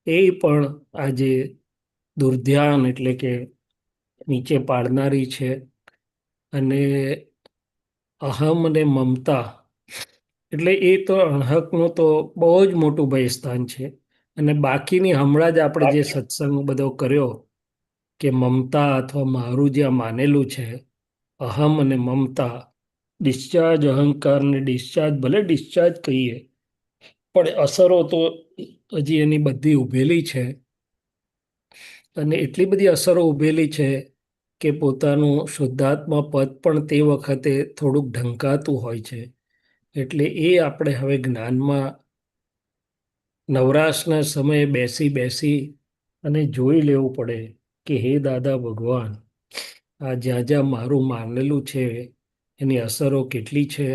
એ પણ આજે દુર્ધ્યાન એટલે કે નીચે પાડનારી છે. અને અહમ અને મમતા એટલે એ તો અણહકનું તો બહુ જ મોટું ભયસ્થાન છે. અને બાકીની હમણાં જ આપણે જે સત્સંગ બધો કર્યો કે મમતા અથવા મારું જ્યાં માનેલું છે અહમ અને મમતા, ડિસ્ચાર્જ અહંકાર ને ડિસ્ચાર્જ, ભલે ડિસ્ચાર્જ કહીએ પણ અસરો તો હજી એની બધી ઉભેલી છે. અને એટલી બધી અસરો ઉભેલી છે કે પોતાનું શુદ્ધાત્મા પદ પણ તે વખતે થોડુંક ઢંકાતું હોય છે. એટલે એ આપણે હવે જ્ઞાનમાં નવરાશના સમયે બેસી અને જોઈ લેવું પડે કે હે દાદા ભગવાન, આ જ્યાં જ્યાં મારું માનેલું છે એની અસરો કેટલી છે.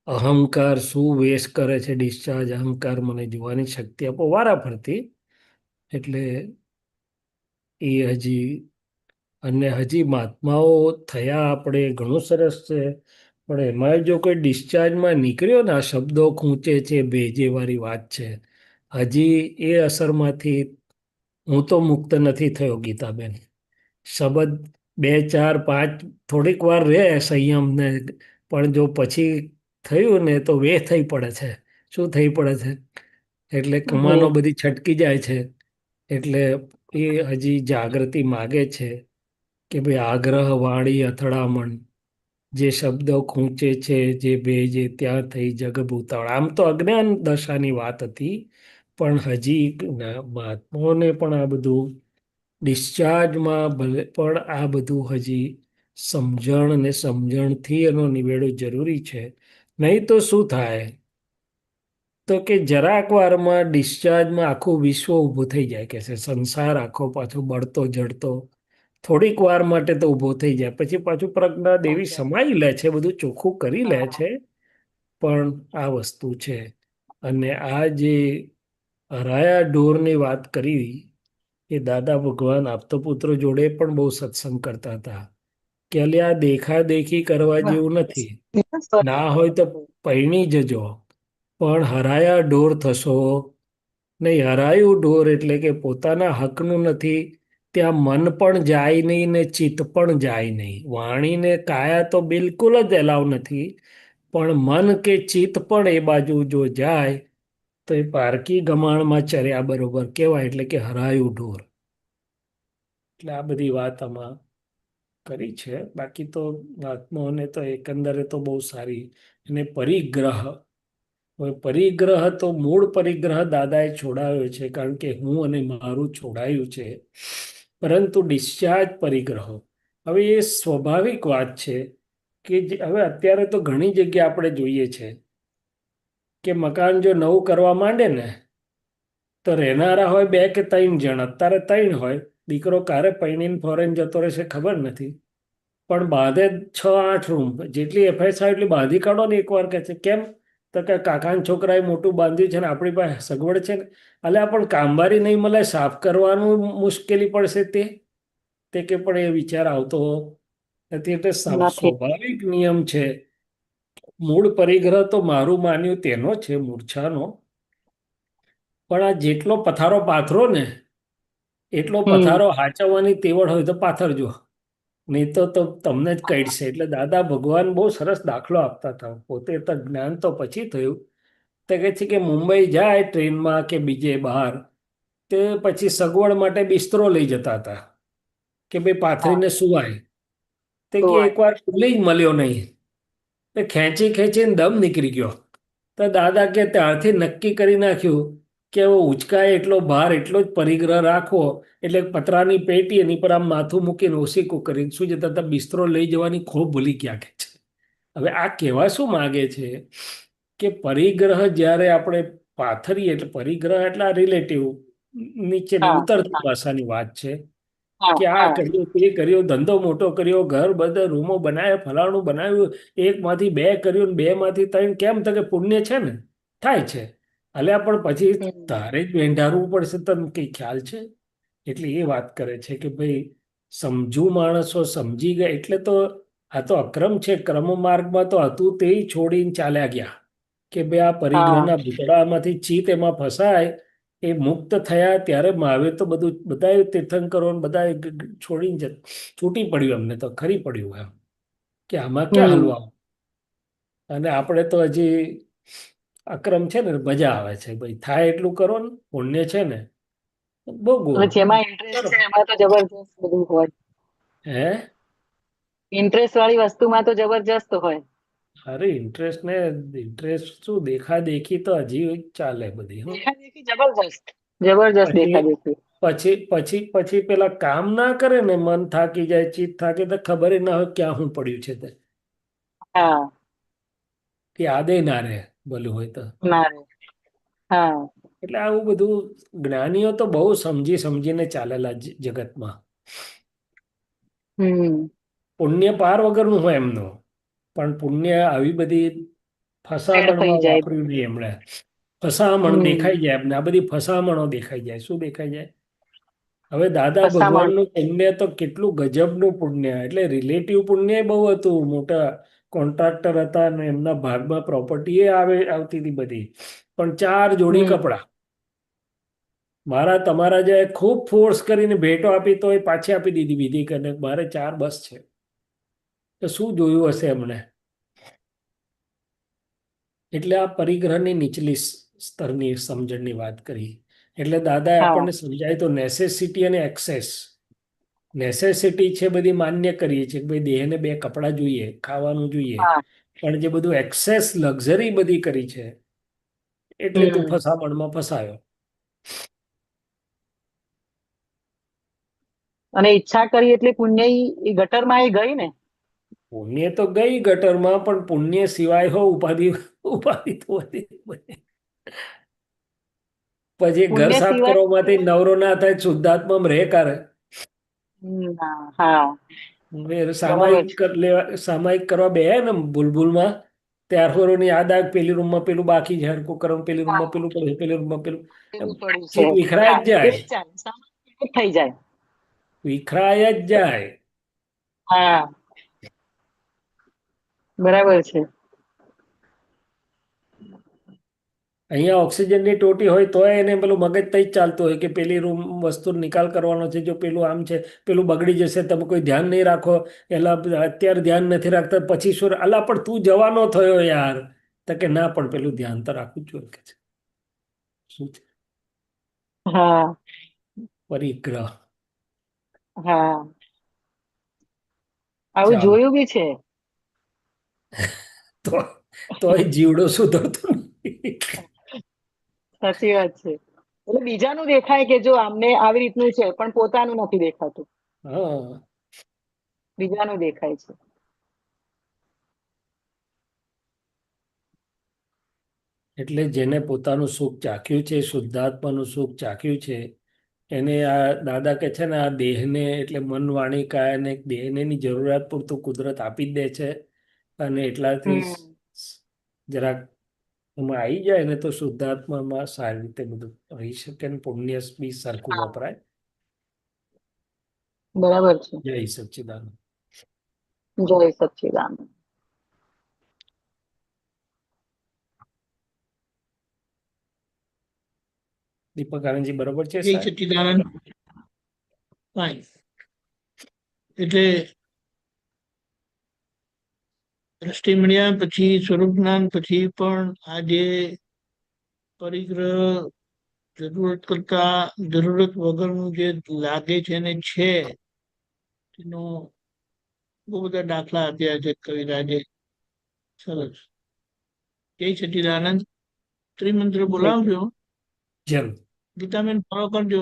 અહંકાર શું વેશ કરે છે, ડિસ્ચાર્જ અહંકાર મને જોવાની શક્તિ આપો વારા ફરતી. એટલે એ હજી અને હજી મહાત્માઓ થયા આપણે ઘણું સરસ છે, પણ એમાં જો કોઈ ડિસ્ચાર્જમાં નીકળ્યો ને આ શબ્દો ખૂંચે છે ભેજે વાળી વાત છે, હજી એ અસરમાંથી હું તો મુક્ત નથી થયો ગીતાબેન. શબ્દ 2 4 5 થોડીક વાર રહે સંયમ ને, પણ જો પછી થયું ને તો વે થઈ પડે છે. શું થઈ પડે છે? એટલે કમાનો બધી છટકી જાય છે. એટલે એ હજી જાગૃતિ માગે છે કે ભાઈ આગ્રહ વાણી અથડામણ, જે શબ્દો ખૂંચે છે જે ભેજે ત્યાં થઈ જગ ભૂતાળ. આમ તો અજ્ઞાન દશાની વાત હતી, પણ હજી મહાત્માઓને પણ આ બધું ડિસ્ચાર્જમાં ભલે પણ આ બધું હજી સમજણ ને સમજણથી એનો નિવેડો જરૂરી છે. નહીં તો શું થાય તો કે જરાક વારમાં ડિસ્ચાર્જમાં આખું વિશ્વ ઊભું થઈ જાય કે છે. સંસાર આખો પાછો બળતો જડતો થોડીક વાર માટે તો ઊભો થઈ જાય, પછી પાછું પ્રજ્ઞા દેવી સમાઈ લે છે, બધું ચોખ્ખું કરી લે છે. પણ આ વસ્તુ છે. અને આ જે હરાયા ઢોરની વાત કરી કે દાદા ભગવાન આપતો પુત્રો જોડે પણ બહુ સત્સંગ કરતા હતા કે અલ્યા દેખાદેખી કરવા જેવું નથી, ના હોય તો પૈણી જજો, પણ હરાયા ઢોર થશો નહીં. હરાયું ઢોર એટલે કે પોતાના હકનું નથી, ત્યાં મન પણ જાય નહીં ને ચિત્ત પણ જાય નહીં. વાણીને કાયા તો બિલકુલ જ એલાવ નથી, પણ મન કે ચિત્ત પણ એ બાજુ જો જાય તો એ પારકી ગમાણમાં ચર્યા બરોબર કહેવાય, એટલે કે હરાયું ઢોર. એટલે આ બધી વાત આમાં કરી છે. બાકી તો આત્માઓને તો એકંદરે તો બહુ સારી. અને પરિગ્રહ, હવે પરિગ્રહ તો મૂળ પરિગ્રહ દાદાએ છોડાવ્યો છે, કારણ કે હું અને મારું છોડાયું છે. પરંતુ ડિસ્ચાર્જ પરિગ્રહો, હવે એ સ્વાભાવિક વાત છે કે હવે અત્યારે તો ઘણી જગ્યા આપણે જોઈએ છે કે મકાન જો નવું કરવા માંડે ને તો રહેનારા હોય 2 કે 3 જણ. અત્યારે 3 હોય. દીકરો ક્યારે પૈણીને ફોરેન જતો રહેશે ખબર નથી, પણ બાંધે 6-8 રૂમ. જેટલી એફએસ આવે એટલી બાંધી કાઢો ને એકવાર. કહે છે કેમ? તો કે કાકાના છોકરાએ મોટું બાંધ્યું છે ને આપણી પાસે સગવડ છે ને. અલ્યા પણ કામવારી નહીં મળે, સાફ કરવાનું મુશ્કેલી પડશે તે કે પણ એ વિચાર આવતો નથી. એટલે સ્વાભાવિક નિયમ છે. મૂળ પરિગ્રહ તો મારું માન્યું તેનો છે, મૂર્છાનો. પણ આ જેટલો પથારો પાથરો ને એટલો પથારો હાચવવાની તેવડ હોય તો પાથરજો, નહીં તો તમને જ કઈડશે. એટલે દાદા ભગવાન બહુ સરસ દાખલો આપતા હતા. પોતે તો જ્ઞાન તો પછી થયું. તો કહે છે કે મુંબઈ જાય ટ્રેનમાં કે બીજે બહાર, તે પછી સગવડ માટે બિસ્તરો લઈ જતા હતા કે ભાઈ પાથરીને સુવાય. તે કે એકવાર ટુલી જ મળ્યો નહીં, તો ખેંચી ખેંચીને દમ નીકળી ગયો. તો દાદા કે ત્યારથી નક્કી કરી નાખ્યું કે હવે ઉચકાય એટલો ભાર એટલો જ પરિગ્રહ રાખવો. એટલે પતરાની પેટી એની પર આમ માથું મૂકીને ઓસીકું કરીને શું જતા હતા, બિસ્તરો લઈ જવાની ખૂબ ભૂલી ગયા કે છે. હવે આ કહેવા શું માગે છે કે પરિગ્રહ જ્યારે આપણે પાથરીએ, એટલે પરિગ્રહ એટલે રિલેટિવ નીચેની ઉતરતી ભાષાની વાત છે કે આ કર્યું તે કર્યું, ધંધો મોટો કર્યો, ઘર બધા રૂમો બનાવ્યા, ફલાણું બનાવ્યું, 1માંથી 2 કર્યું ને 2માંથી 3. કેમ? તો કે પુણ્ય છે ને, થાય છે. અલ્યા પણ પછી તારે જ વેંઢારવું પડશે, તને કઈ ખ્યાલ છે? એટલે એ વાત કરે છે કે ભાઈ સમજુ માણસો સમજી ગયા. એટલે તો આ તો અક્રમ છે. ક્રમ માર્ગમાં તો હતું તે છોડીને ચાલ્યા ગયા કે ભાઈ આ પરિગ્રહના ભૂતળામાંથી ચિત્ત એમાં ફસાય. એ મુક્ત થયા ત્યારે મહાવીર તો બધું બધા તીર્થંકરો બધા છોડીને છૂટી પડ્યું. એમને તો ખરી પડ્યું એમ કે આમાં ક્યાં હલવા. અને આપણે તો હજી અક્રમ છે ને, મજા આવે છે ભાઈ થાય એટલું કરો ને, પુણ્ય છે ને બહુ. જેમાં ઇન્ટરેસ્ટ છે એમાં તો જબરજસ્ત બધું હોય. હે ઇન્ટરેસ્ટ વાળી વસ્તુમાં તો જબરજસ્ત હોય. અરે ઇન્ટરેસ્ટ શું, દેખાદેખી તો હજી ચાલે બધી. જબરજસ્ત જબરજસ્ત દેખાદેખી. પછી પેલા કામ ના કરે ને, મન થાકી જાય, ચિત્ત થાકી, તો ખબર ના હોય ક્યાં હું પડ્યું છે તે. હા, યાદે ના રહે ભલું હોય તો. ના રે. હા, એટલે આવું બધું જ્ઞાનીઓ તો બહુ સમજી સમજીને ચાલેલા જગતમાં. પુણ્ય પાર વગરનું હોય એમનું, પણ પુણ્ય આવી બધી ફસામણમાં વાપર્યું નહીં એમણે. ફસામણ દેખાઈ જાય એમને, આ બધી ફસામણો દેખાઈ જાય. શું દેખાઈ જાય? હવે દાદા ભગવાનનું પુણ્ય તો કેટલું ગજબનું પુણ્ય. એટલે રિલેટિવ પુણ્ય બહુ હતું. મોટા કોન્ટ્રાક્ટર હતા ને એમના ભાગમાં પ્રોપર્ટી આવતી હતી બધી. પણ 4 જોડી કપડા મારા તમારા જે ખૂબ ફોર્સ કરીને ભેટો આપી તો એ પાછી આપી દીધી વિધિ કરીને, મારે 4 બસ છે. તો શું જોયું હશે એમણે? એટલે આ પરિગ્રહની નીચલી સ્તરની સમજણની વાત કરી. એટલે દાદાએ આપણને સમજાય તો નેસેસિટી અને એક્સેસ. નેસેસિટી છે બધી માન્ય કરીએ છીએ કે ભાઈ દેહને 2 કપડાં જોઈએ, ખાવાનું જોઈએ. પણ જે બધું એક્સેસ લક્ઝરી બધી કરી છે એટલે તું ફસામણમાં ફસાયો. અને ઈચ્છા કરી એટલે પુણ્ય ગટરમાં એ ગઈ ને. પુણ્ય તો ગઈ ગટરમાં, પણ પુણ્ય સિવાય હો ઉપાધિ તો પછી ઘર સાફ કરવામાંથી નવરો ના થાય, શુદ્ધાત્મા રહે કરે. સામાયિક કરવા બે ને બુલબુલમાં ત્યાર હોરોની યાદ આવે પેલી રૂમમાં પેલું બાકી છે હરકું કરવાનું, પેલી રૂમમાં પેલું પડે છે, પેલી રૂમમાં પેલું પેલું પડ્યું છે. ચીજ વિખરાય જ હા, એ જાય, જ ચાલે. સામાન્ય થઈ જાય. વિખરાય જ જાય. હા, બરાબર છે. અહીંયા ઓક્સિજનની ટોટી હોય તોય એને પેલું મગજ તઈ જ ચાલતું હોય કે પેલી રૂમ વસ્તુ નિકાલ કરવાનો છે, જો પેલું આમ છે, પેલું બગડી જશે, તમે કોઈ ધ્યાન નહીં રાખો, એલા અત્યારે ધ્યાન નથી રાખતા, પછી શું અલા પણ તું જવાનો થયો યાર, તો કે ના પણ પેલું ધ્યાન તો રાખવું જ જોઈએ કે છે. શું છે? હા, પરિગ્રહ. હા, આવું ચાલો જોયું બી છે. તો તોય જીવડો સુધરતો નથી. સાચી વાત છે. એટલે બીજાનું દેખાય કે જો આમને આવી રીતનું છે, પણ પોતાનું નથી દેખાતું, હા, બીજાનું દેખાય છે. એટલે જેને પોતાનું સુખ ચાખ્યું છે, શુદ્ધાત્માનું સુખ ચાખ્યું છે, એને આ દાદા કે છે ને આ દેહને એટલે મન વાણી કાયા ને દેહને ની જરૂરિયાત પૂરતું કુદરત આપી જ દે છે, અને એટલાથી જરાક એમાં આવી જાય ને તો શુદ્ધાત્મામાં સારી રીતે બધું રહી શકે ને પુણ્ય બી સરખું વપરાય. બરાબર છે. જય સચ્ચિદાનંદ. જય સચ્ચિદાનંદ. દીપક આનંદજી બરોબર છે જય સાહેબ? સચ્ચિદાનંદ. ફાઇન. એટલે દ્રષ્ટિ મળ્યા પછી સ્વરૂપ જ્ઞાન પછી પણ આ જે પરિગ્રહ જરૂરત કરતા જરૂરત વગરનું જે લાગે છે ને છે તેનો બહુ બધા દાખલા આપ્યા છે કવિરાજે. સરસ. જય સચ્ચિદાનંદ. ત્રિમંત્ર બોલાવજો. જેમ ગીતાબેન ફોલો કરજો.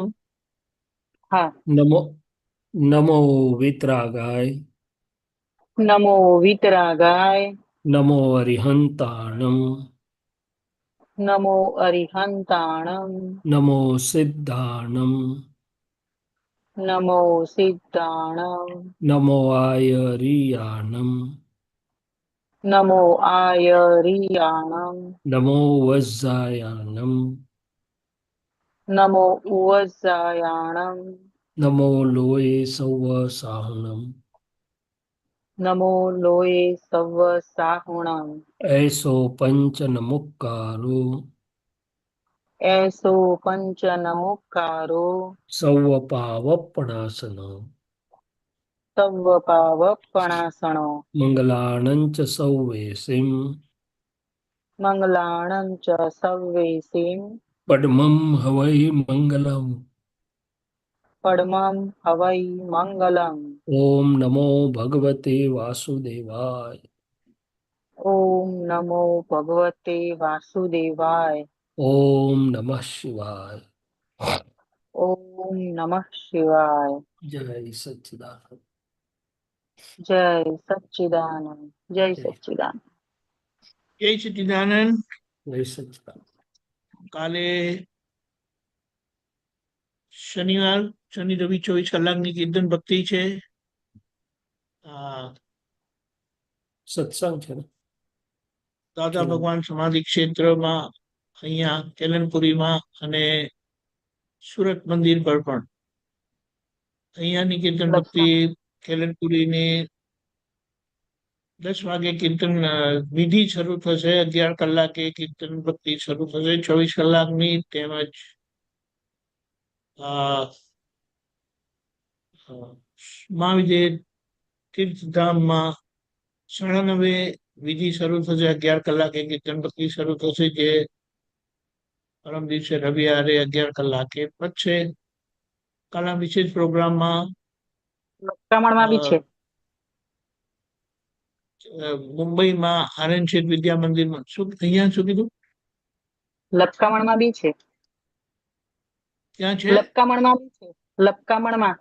હા. નમો નમો વિતરાગાય, નમો વિતરાગાય, નમો અરિહંતાણમ, નમો અરિહંતાણમ, નમો સિદ્ધાણમ, નમો સિદ્ધાણમ, નમો આયરિયાણમ, નમો આયરિયાણમ, નમો વજ્જાયાણમ, નમો ઉવઝાયાણમ, નમો લોય સૌ સાહુણમ, નમો લોય સવ સાહુણમ, એસો પંચ નમુક્કારો, એસો પંચ નમુક્કારો, સૌ પાવપણાસન, સવ પાવપણાસણો, મંગલાણંચ સૌવેસીમ, મંગલાણં ચ સવ્વેસીમ, પડમમ હવૈ મંગલમ, પડમં હવૈ મંગલમ. ઓમ નમો ભગવતે વાસુદેવાય, ઓમ નમો ભગવતે વાસુદેવાય, ઓમ નમઃ શિવાય. ઓમ નમઃ શિવાય. જય સચ્ચિદાનંદ. જય સચ્ચિદાનંદ. જય સચ્ચિદાનંદ. જય સચ્ચિદાનંદ. જય સચ્ચિદાનંદ. કાલે શનિવાર, શનિ રવિ 24 કલાકની કીર્તન ભક્તિ છે. સત્સંગ છે ને દાદા ભગવાન સમાધિ ક્ષેત્રમાં અહીંયા કેલનપુરીમાં અને સુરત મંદિર પર પણ અહીંયાની કીર્તન ભક્તિ કેલનપુરીની 10 વાગે કીર્તન વિધિ શરૂ થશે, 11 કલાકે કીર્તન ભક્તિ શરૂ થશે, 24 કલાકની. તેમજ મહાવિજય તીર્થધામમાં 9:30 વિધિ શરૂ થશે, 11 કલાકે કીર્તન ભક્તિ શરૂ થશે, જે પરમ દિવસે રવિવારે 11 કલાકે પછી કાલના વિશેષ પ્રોગ્રામમાં લક્ષામણમાં બી છે. મુંબઈમાં આનંદ શેઠ વિદ્યા મંદિરમાં અહીંયા શું કીધું? લપકામણમાં બી છે. ક્યાં છે? લપકામણમાં બી છે. લપકામણમાં.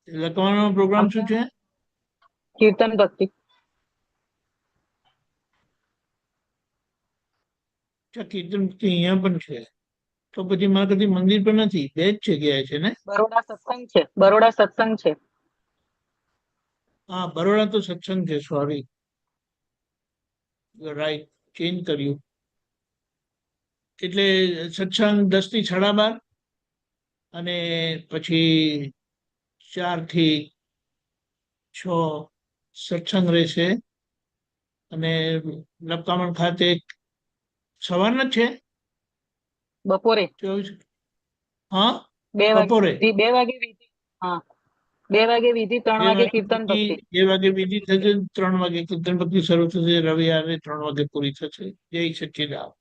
લખવાનો પ્રોગ્રામ શું છે? કીર્તન ભક્તિ. કીર્તન ભક્તિ અહીંયા પણ છે. તો પછી મારા કદી મંદિર પર નથી, બે જ જગ્યાએ છે ને? બરોડા સત્સંગ છે. બરોડા સત્સંગ છે. હા, બરોડા તો સત્સંગ છે, સોરી. રાઈટ ચેન્જ કર્યું. એટલે સત્સંગ 10 થી 12:30 અને પછી 4 થી 6 સત્સંગ રહેશે. અને લપકામણ ખાતે સવારના જ છે બપોરે 24. હા 2 વાગે બપોરે વિધિ, 2 વાગે વિધિ. હા 2 વાગે વિધિ, 3 વાગે કીર્તન ભક્તિ. 2 વાગે વિધિ થશે, 3 વાગે કીર્તન ભક્તિ શરૂ થશે. રવિવારે 3 વાગે પૂરી થશે. જય સચ્ચિદાનંદ.